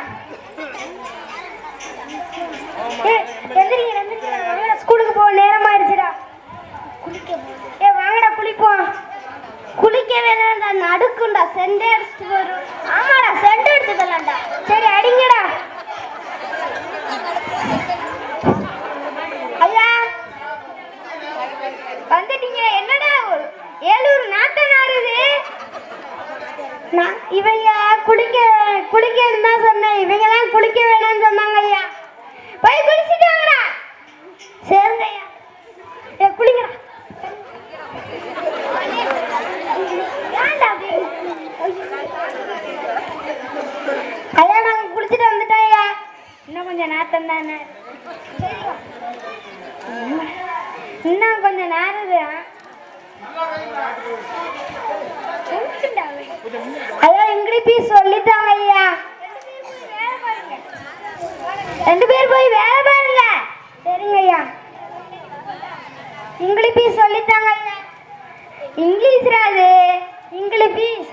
எந்திரிங்க ஸ்கூலுக்கு போக நேரம் ஆயிடுச்சுடா. வாங்கடா குளிப்போம். குளிக்க வேணாம்டா, நடுக்குண்டா, செண்டே அடிச்சுட்டு வரும். ஆமாடா செண்டை எடுத்துக்கலாம்டா. சரி அடிங்கடா. ஐயா வந்துட்டீங்க. என்னடா ஏலூர் நாட்டனாருது? இவங்க குளிக்கன்னு தான் சொன்னேன். இவங்க தான் குளிக்க வேணாம்னு சொன்னாங்க ஐயா. போய் குளிச்சுட்டு வாங்கடா. சரிங்க ஐயா. குளிங்கடா. ஐயா நாங்க குளிச்சுட்டு வந்துட்டோம் ஐயா. இன்னும் கொஞ்சம் நேரம் தானே. இன்னும் கொஞ்சம் நேரம். ஐயா இங்கிலீஷ் சொல்லிட்டாங்க ஐயா. 2 பேர் போய் வேலை பாருங்க. சரிங்க ஐயா. இங்கிலீஷ் சொல்லிட்டாங்க ஐயா. முடியாது. English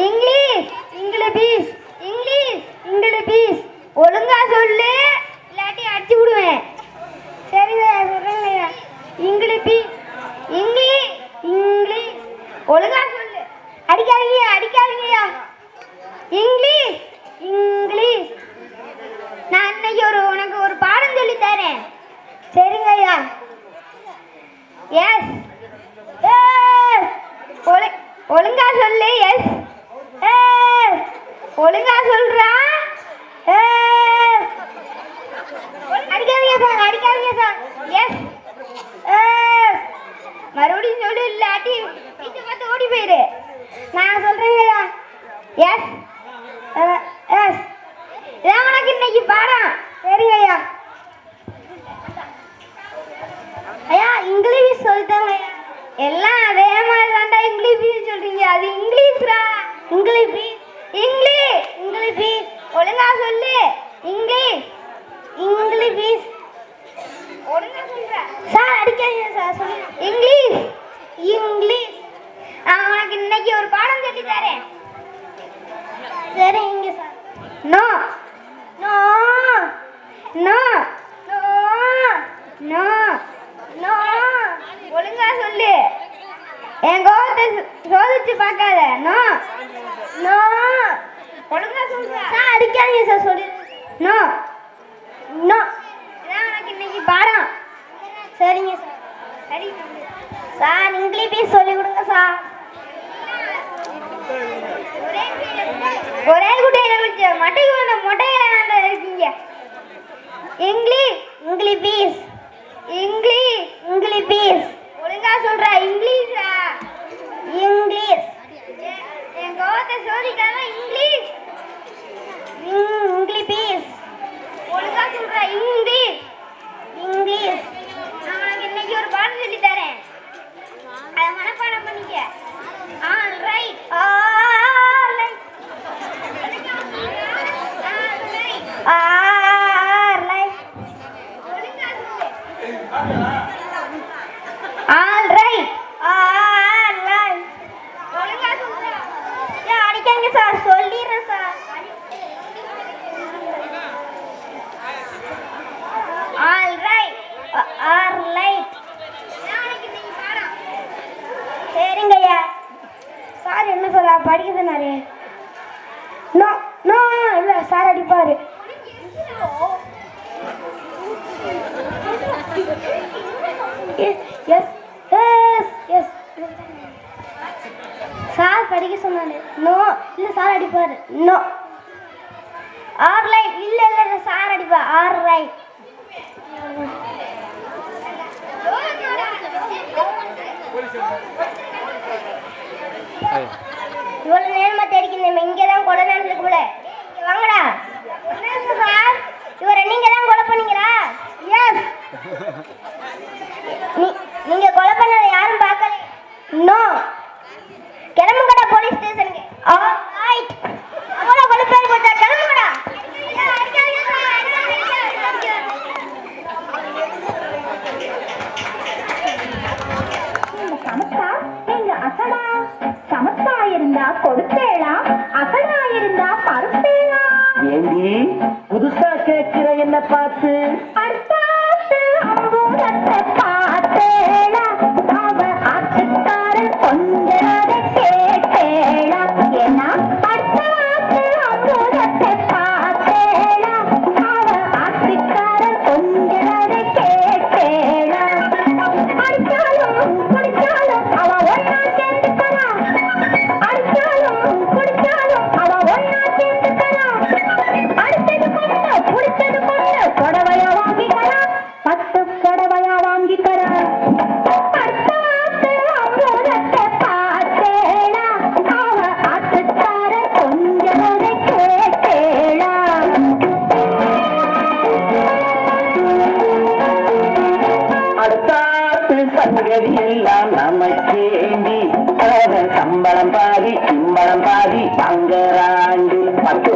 English English English English ஒழுங்கா சொல்லு, இல்லாட்டி அடிச்சு விடுவேன். சரிங்க சொல்றேங்க. இங்கிலீஷ் இங்கிலீஷ் இங்கிலீஷ் ஒழுங்கா சொல்லு. அடிக்காதீங்க அடிக்காதீங்கய்யா. English English. நான் இன்னைக்கு உனக்கு ஒரு பாடம் சொல்லி தரேன். சரிங்க ஐயா. எஸ் ஒழுங்கா சொல்லு. எஸ் ஒழுங்கா சொல்றா. அடிக்காதீங்க சார் அடிக்காதீங்க சார். எஸ் மறுபடியும் சொல்லு, இல்லாட்டி வீட்டு பார்த்து ஓடி போயிரு. நான் சொல்றேங்க ஐயா. எஸ் எஸ் இதான் உனக்கு இன்னைக்கு பாடம். சரிங்க ஐயா. ஐயா இங்கிலீஷ் சொல்லிட்டாங்க ஐயா. எல்லாம் அதே மாதிரி தாண்டா இங்கிலீஷ் சொல்றீங்க. அது இங்கிலீஷ்ரா. இங்கிலீஷ் இங்கிலீஷ் இங்கிலீஷ் ஒழுங்கா சொல்லு. இங்கிலீஷ் இங்கிலீஷ் ஒழுங்கா சொல்ற. சார் அடிக்காதீங்க சார் சொல்லு. English English. நான் உனக்கு இன்னைக்கு ஒரு பாடம் சொல்லி தரேன். சரிங்க sir. No no no no no no ஒழுங்கா சொல்லு. என் கோவத்தை சோதிச்சு பார்க்காத. நோ நோ ஒழுங்கா சொல்ற. சார் அடிக்காதீங்க சார் சொல்லு. நோ நோ இதான் உனக்கு இன்னைக்கு பாடம். சரிங்க சார். சரி சார் இங்கிலீஷ் சொல்லி கொடுங்க சார். ஒரே குட்டையில குடிச்ச மட்டைக்கு வந்த மொட்டையில இருக்கீங்க. இங்கிலீஷ் இங்கிலீஷ் இங்கிலீஷ் இங்கிலீஷ் ஒழுங்கா சொல்ற. இங்கிலீஷா இங்கிலீஷ். என் கோவத்தை சோதிக்காம இங்கிலீஷ் இங்கிலீஷ் ஒழுங்கா சொல்ற. English English. நான் உனக்கு இன்னைக்கு ஒரு பாடம் சொல்லி தரேன். அதை மனப்பாடம் பண்ணிக்க. All right all right all right ஒழுங்கா சொல்லு. ஆல் ரைட் ஆல் ரைட் ஒழுங்கா சொல்லு. ஏன் அடிக்காங்க சார் சொல்லிடுறேன் sir. All right all right. சரிங்கய்யா. சார் என்ன சொல்ல படிக்க சொன்னாரு. நோ நோ இல்லை சார் அடிப்பாரு. எஸ் எஸ் எஸ் சார் படிக்க சொன்னாரு. நோ இல்லை சார் அடிப்பாரு. நோ ஆர் லைட் இல்லை இல்லை சார் அடிப்பா. ஆர் ரைட் இவ்வளவு நேரமா தெரிவிக்கிறேன். இங்கதான் கொலை நடந்துருக்கு போல. வாங்கடா சார். இவரை நீங்க தான் கொலை பண்ணீங்களா? எஸ். நீங்க கொலை பண்ணத யாரும் பார்க்கல. நோ கிளம்புங்கடா போலீஸ் ஸ்டேஷனுக்கு. ஆல்ரைட் அவ்வளோ கொலை பேர் போச்சா? கிளம்புங்கடா. சமத்தா இருந்தா கொடுப்பேளா, அகலா இருந்தா பருப்பேளா. ஏண்டி புதுசா கேட்கிற என்ன பார்த்து? அர்த்தாத்து அம்பூரத்தை பார்த்தேளா, அவ ஆட்சிக்காரன் கொஞ்சம் கேட்டேளா. ஏன்னா அர்த்தாத்து அம்பூரத்தை பார்த்தேளா, அவ ஆட்சிக்காரன் கொஞ்சம் கேட்டேளா. அடிச்சாலும் குடிச்சாலும் அவ ஒன்னா சேர்ந்துக்கிறா. அடிச்சாலும் குடிச்சாலும் அவ ஒன்னா சேர்ந்துக்கிறா. அடுத்தது கொண்டு புடிச்சது கொண்டு புடவைய வாங்கிக்கிறா. 10 புடவைய வாங்கிக்கிறா. அர்த்தாத்து அம்பூரத்தை பார்த்தேளா, அவ ஆட்டுக்காரர் கொஞ்சம் கேட்டேளா. அடுத்தாத்து சங்கதி எல்லாம் நமக்கேண்டி. சம்பளம் பாதி சிம்பளம் பாதி பங்கராண்டி. பத்து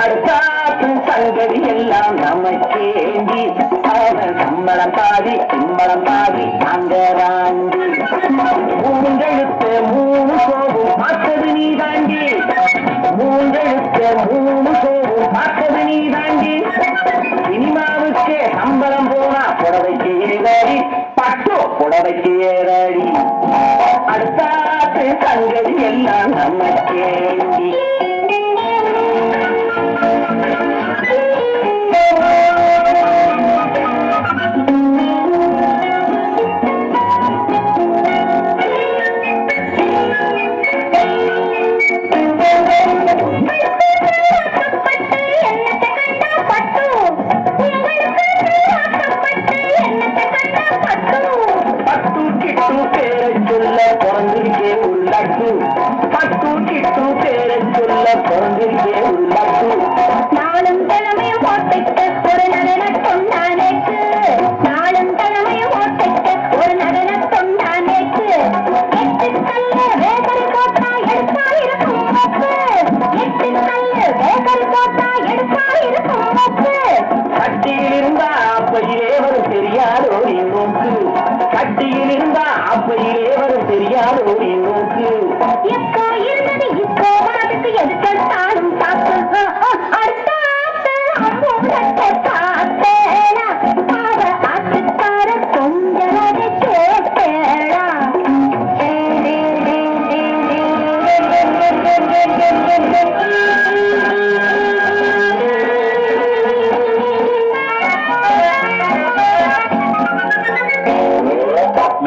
அடுத்தாத்து சங்கதி எல்லாம் நமக்கேந்தி அவன் சம்பளம் பாதி சிம்பளம் பாதி அங்கராண்டி மூன்றெழுத்து மூணு சோவும் பார்த்தது நீ தாண்டி மூன்றெழுத்து மூணு சோவும் பார்த்தது நீ தாண்டி சினிமாவுக்கே சம்பளம் போனா புடவைக்கு ஏறாடி பட்டோ புடவைக்கு ஏறாடி அடுத்தாத்து சங்கதி எல்லாம் நமக்கேந்தி நாளும் தலைமையும் ஓட்டைக்கு ஒரு நடன கொண்டானேக்கு நாளும் தலைமையும் ஓட்டைக்கு ஒரு நடன கொண்டானேக்கு எட்டு கல்லு வேகரி போட்டா எடுப்பா இருக்கும் மொப்பு எட்டு கல்லு வேகரி போட்டா எடுப்பா இருக்கும் மொப்பு கட்டியில் இருந்தா அப்பையிலே வரும் தெரியாதோ நோக்கு கட்டியில் இருந்தா அப்பையிலே வரும் தெரியாதோ நோக்கு எப்போ இருந்தது இப்போ வாதுக்கு எதுக்கெடுத்தாலும் காப்பு அடுத்தாத்து அம்பூலத்தை பார்த்தேனா அவ ஆட்டுக்கார கொஞ்சனதை கேட்டேனா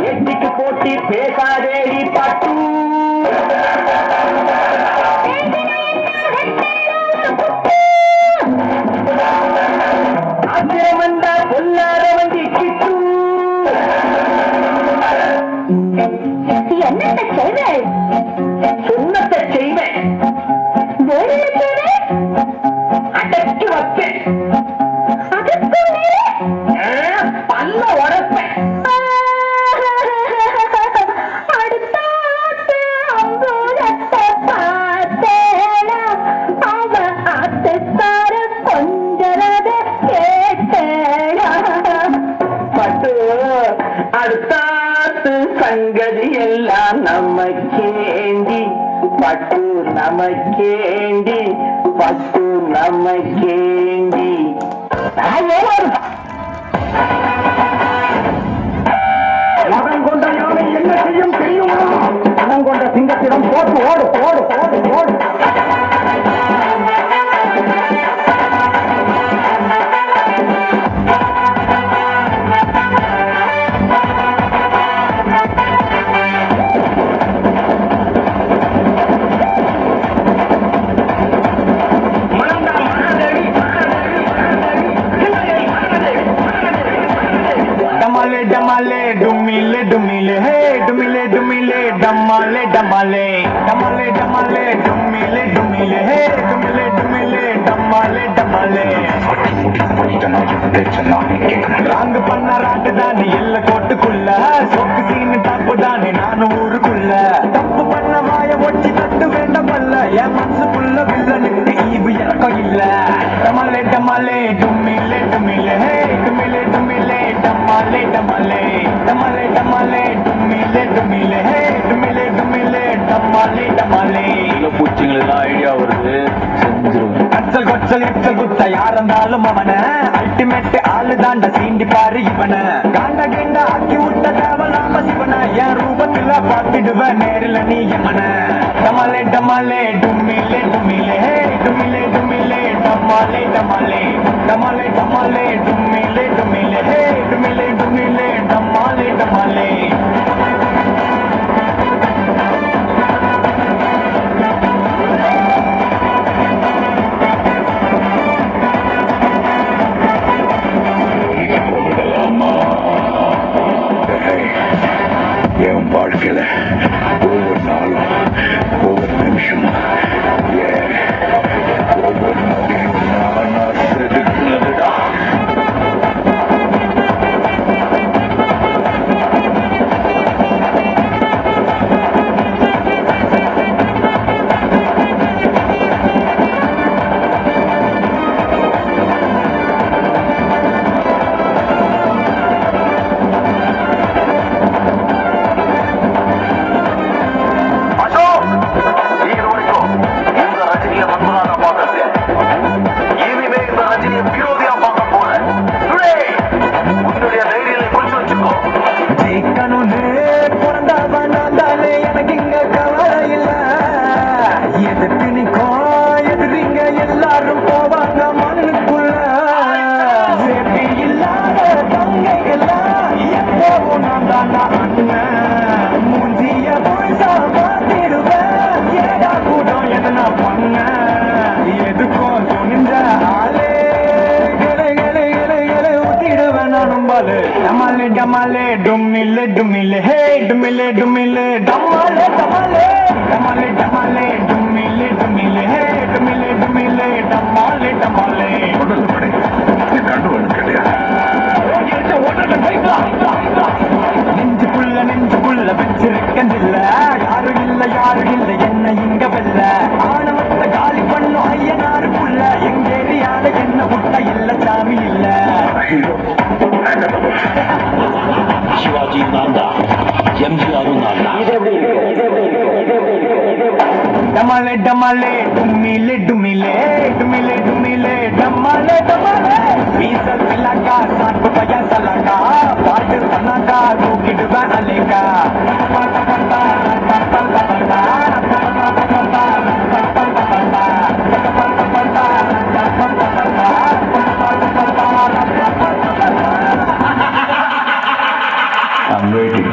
எட்டிக்கு போட்டி பேசாதேடி பட்டு ஆத்திரமண்டா பொல்லாத வண்டி கிட்டு என்னத்தை செய்வேன் சொன்னத்தை செய்வேன் வேறு செய்வேன் அடக்கி வைப்பேன் அதுக்கு மேலே பல்ல உடப்பேன் அடுத்தாத்து அம்பூலத்தை பார்த்தேனா அவ ஆத்துக்கார கொஞ்சனத கேட்டேனா பட்டு அடுத்தாத்து சங்கதி எல்லாம் நமக்கேந்தி பட்டு நமக்கேந்தி பட்டு நமக்கேந்தி மதம் கொண்ட யானை என்ன செய்யும் தெரியுமா மதம் கொண்ட சிங்கத்திடம் போட்டு ஓடு ஓடு ஓடு ஓடு डमाले डमाले डुमिले डुमिले हे डुमिले डुमिले डमाले डमाले डमाले डमाले डुमिले डुमिले हे डुमिले डुमिले डमाले डमाले ரங்கு பண்ண ராட்டு தானே எல்ல கோட்டுக்குள்ள சொக்கு சீனு தப்பு தானே நானும் ஊருக்குள்ள தப்பு பண்ண வாய ஒட்டி தட்டு வேண்டாம் பல்ல என் மனசுக்குள்ள வில்ல நின்று ஈவு இறக்கம் இல்ல டமாலே டமாலே டுமிலே டுமிலே ஹே டுமிலே டுமிலே டமாலே டமாலே டமாலே டமாலே டுமிலே டுமிலே ஹே டுமிலே டுமிலே டமாலே டமாலே பூச்சிங்களெல்லாம் ஐடியா வருது செஞ்சிருவோம் கச்சல் கொச்சல் எச்சல் குத்த யார் இருந்தாலும் அவன அல்டிமேட் ஆளு தாண்ட சீண்டி பாரு இவன காண்ட கேண்ட ஆக்கி விட்ட தேவலாம சிவன என் ரூபத்துல பார்த்திடுவேன் நேரில் நீ எமன டமாலே டமாலே டுமிலே டுமிலே ஹே டுமிலே டுமிலே டமாலே டமாலே டமாலே டமாலே டுமிலே டுமிலே ஹே டுமிலே டுமிலே டமாலே டமாலே என் வாழ்க்கையில ஒவ்வொரு நாளும் ஒவ்வொரு நிமிஷமும் ஒவ்வொரு நொடியும் நான் செதுக்குனதுடா டமாலே டுமிலே டுமிலே ஹே டுமிலே டுமிலே டமாலே டமாலே டமாலே டமாலே டுமிலே டுமிலே ஹே டுமிலே டுமிலே டமாலே டமாலே நெஞ்சுக்குள்ள வச்சிருக்கதில்ல யாரும் இல்ல என்ன இங்க வெல்ல ஆணவத்த காலி பண்ணும் ஐயனாருக்குள்ள எங்க ஏரியால என்ன முட்ட இல்ல சாமி இல்ல சிவாஜி நான்தா எம்ஜிஆர் நான்தா டமாலே டமாலே டுமிலே டுமிலே டுமிலே டுமிலே டமாலே டமாலே வீசல் பில்லாக்கா சாட்டு பையா சலாக்கா பாட்டு தன்னாக்கா தூக்கிடுவேன் அலேக்கா I'm waiting.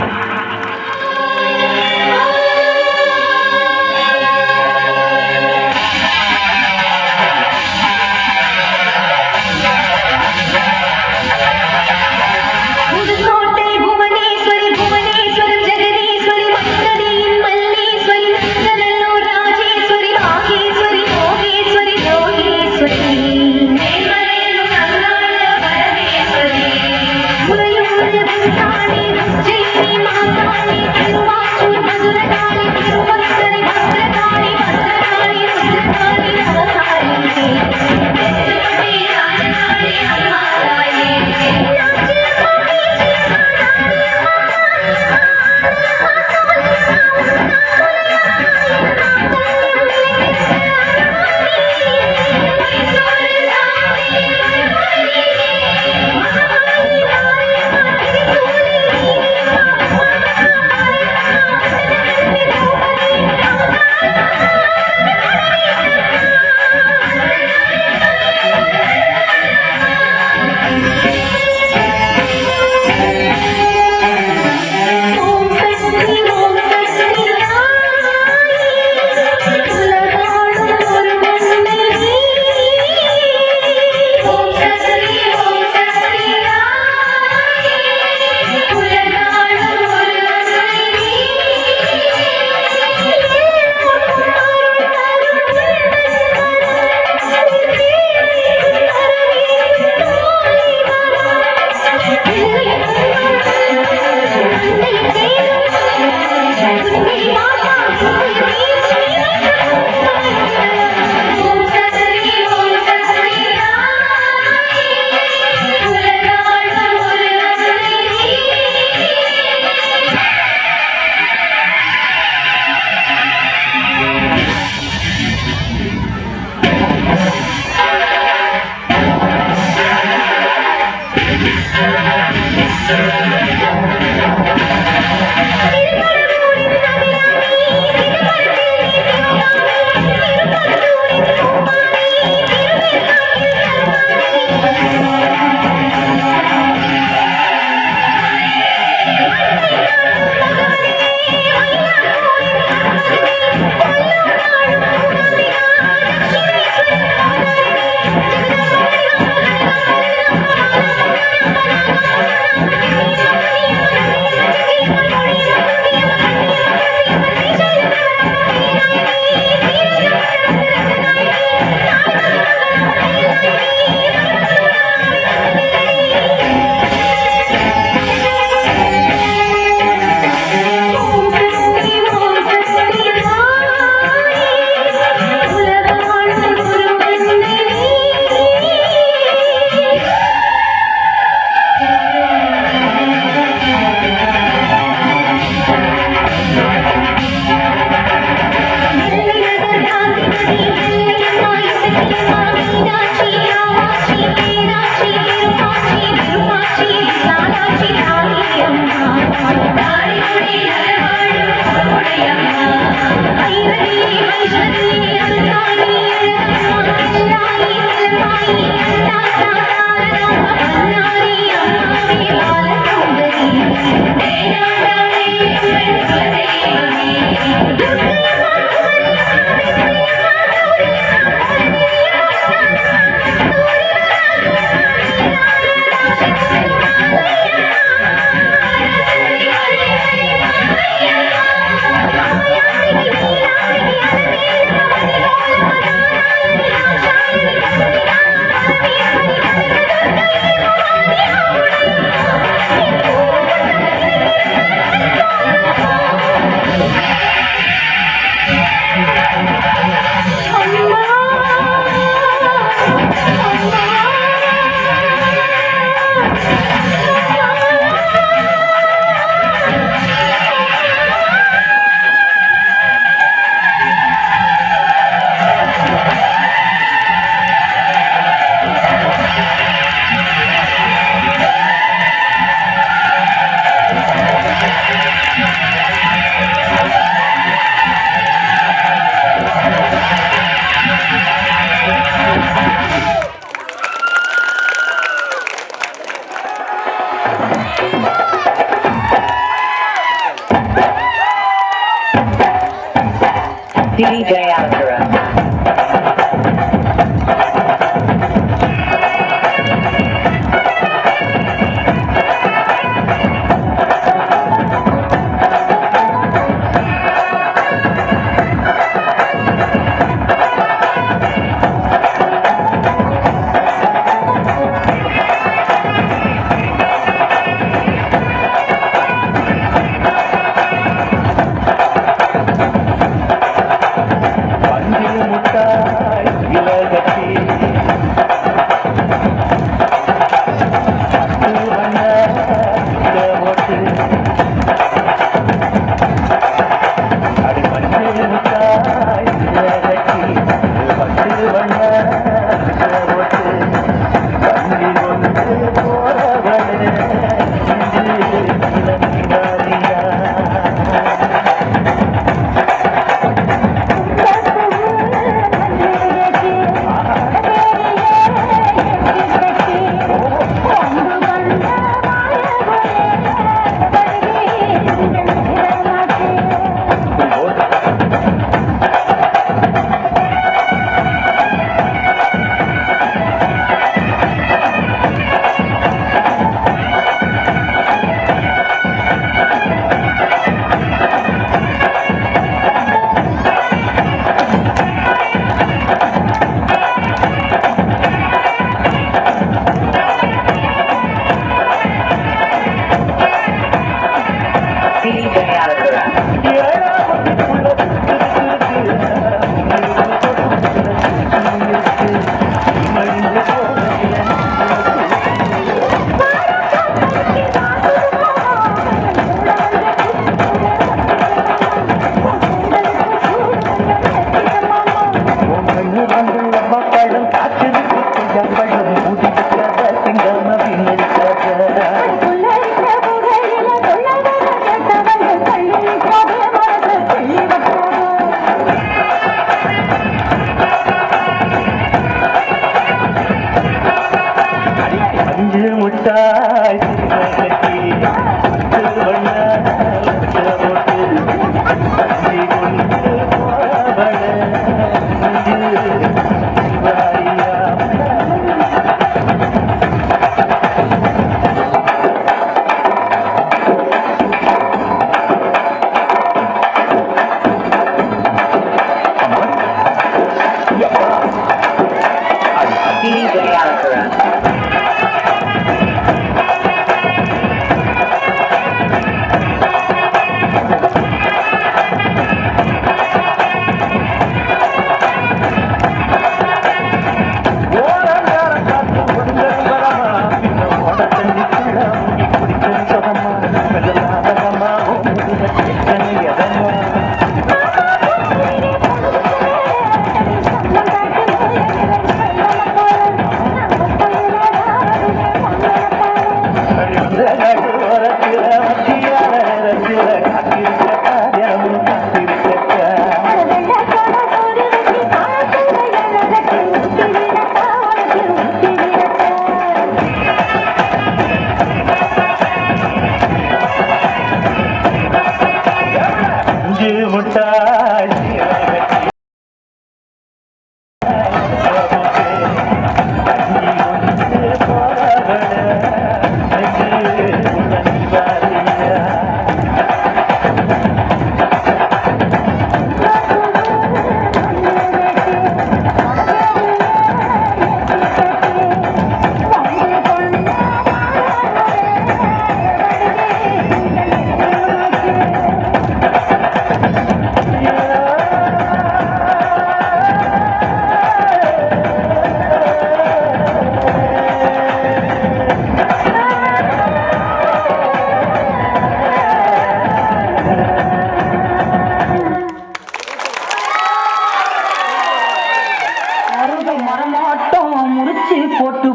DJ Altura.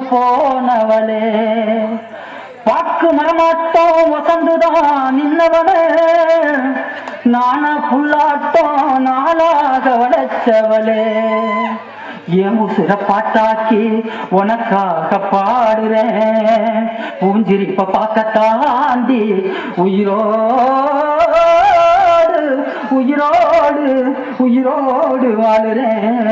போனவளே பாக்கு மரமாட்டோம் வசந்துதான் நின்னவளே நான புல்லாட்டம் நாளாக வளர்ச்சவளே என் உசுர பாட்டாக்கி உனக்காக பாடுறேன் பூஞ்சிரிப்ப பார்க்க தாண்டி உயிரோடு உயிரோடு உயிரோடு வாழுறேன்.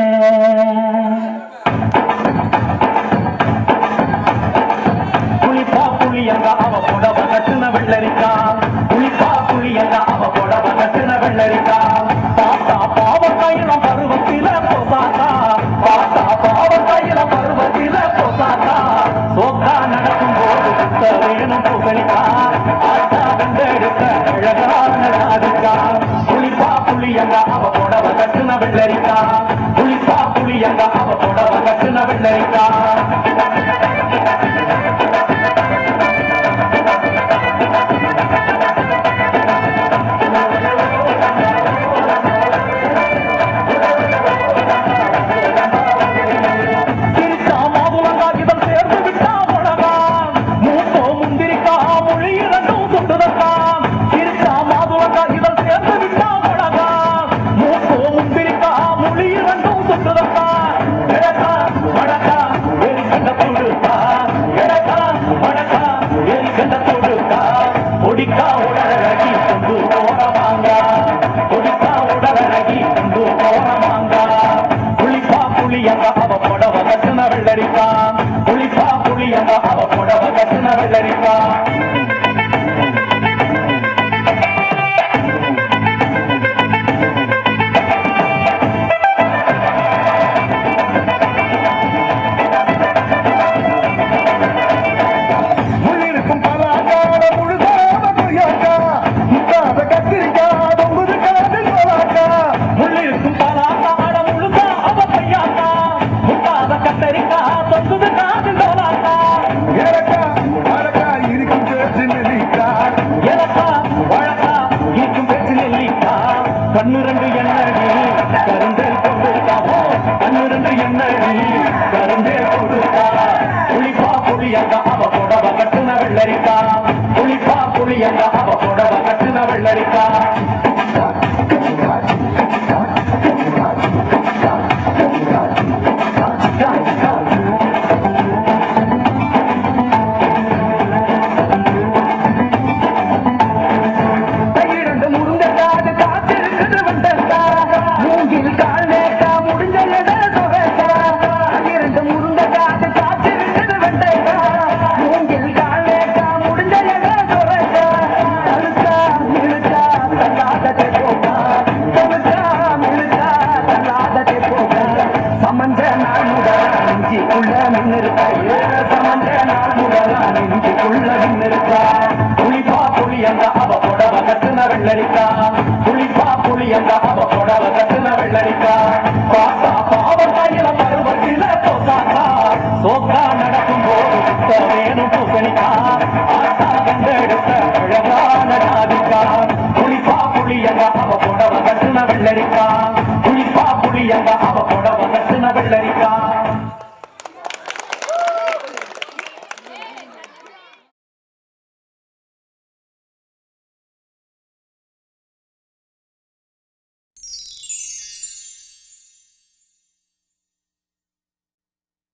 புளிப்பா புளியங்க அவ புடவ கட்டுன வெள்ளரிக்கா, புளிப்பா புளியங்க அவ புடவ கட்டுன வெள்ளரிக்கா. பாத்தா பாவக்காயில பருவத்தில போசாக்கா, பாத்தா பாவக்காயில பருவத்தில போசாக்கா. சோக்கா நடக்கும் போது சுத்த வேணும் புகழிக்கா, ஆட்டா கண்டெடுத்த அழகான ராதிக்கா. புளிப்பா புளியங்க அவ புடவ கட்டுன வெள்ளரிக்கா, புளிப்பா புளியங்க அவ புடவ கட்டுன வெள்ளரிக்கா. புளிப்பா புளியங்க அவ புடவ கட்டுன வெள்ளரிக்கா. முள்ளிருக்கும் பலாக்காட முழுதாத கொய்யாக்கா, முட்டாத கத்திரிக்கா தொங்குது காதில் பலாக்கா. முள்ளிருக்கும் பலாக்காட முழுதாத கொய்யாக்கா, முட்டாத கத்தரிக்கா தொங்குது காதில் பலாக்கா. ஏலக்கா வழக்கா இருக்கும் பேச்சு நெல்லிக்கா, ஏலக்கா வழக்கா இருக்கும் பேச்சு நெல்லிக்கா. கண்ணு ரெண்டு எண்ணடி கருந்தேல் கொண்டிருக்காவோ, கண்ணு ரெண்டு எண்ணடி கருந்தேல் கொண்டிருக்கா. புளிப்பா புளியங்க அவ புடவ கட்டுன வெள்ளரிக்கா, புளிப்பா புளியங்க அவ புடவ கட்டுன வெள்ளரிக்கா. கையிரண்டு முருங்கக்காடு காத்திருக்குது வந்தக்கா, மூங்கில் கால் நேக்கா முடிஞ்ச சொகக்கா. கையிரண்டு முருங்கக்காடு காத்திருக்குது வந்தக்கா, மூங்கில் கால் நேக்கா முடிஞ்ச சொகக்கா. அழுக்கா இழுக்கா தள்ளாதே போக்கா, தொழுக்கா இழுக்கா தள்ளாதே போக்கா. சமஞ்ச நாள் முதலா நெஞ்சிக்குள்ள நின்னுருக்கா, சமஞ்ச நாள் முதலா நெஞ்சிக்குள்ள நின்னுருக்கா. புளிப்பா புளியங்க அவ புடவ கட்டுன வெள்ளரிக்கா, புளிப்பா புளியங்க அவ புடவ கட்டுன வெள்ளரிக்கா. பாத்தா பாவக்காயில பருவத்தில போசாக்கா, சோக்கா நடக்கும் போது சுத்த வேணும் பூசணிக்கா, ஆட்டா கண்டெடுத்த அழகான ராதிக்கா. புளிப்பா புளியங்க அவ புடவ கட்டுன வெள்ளரிக்கா.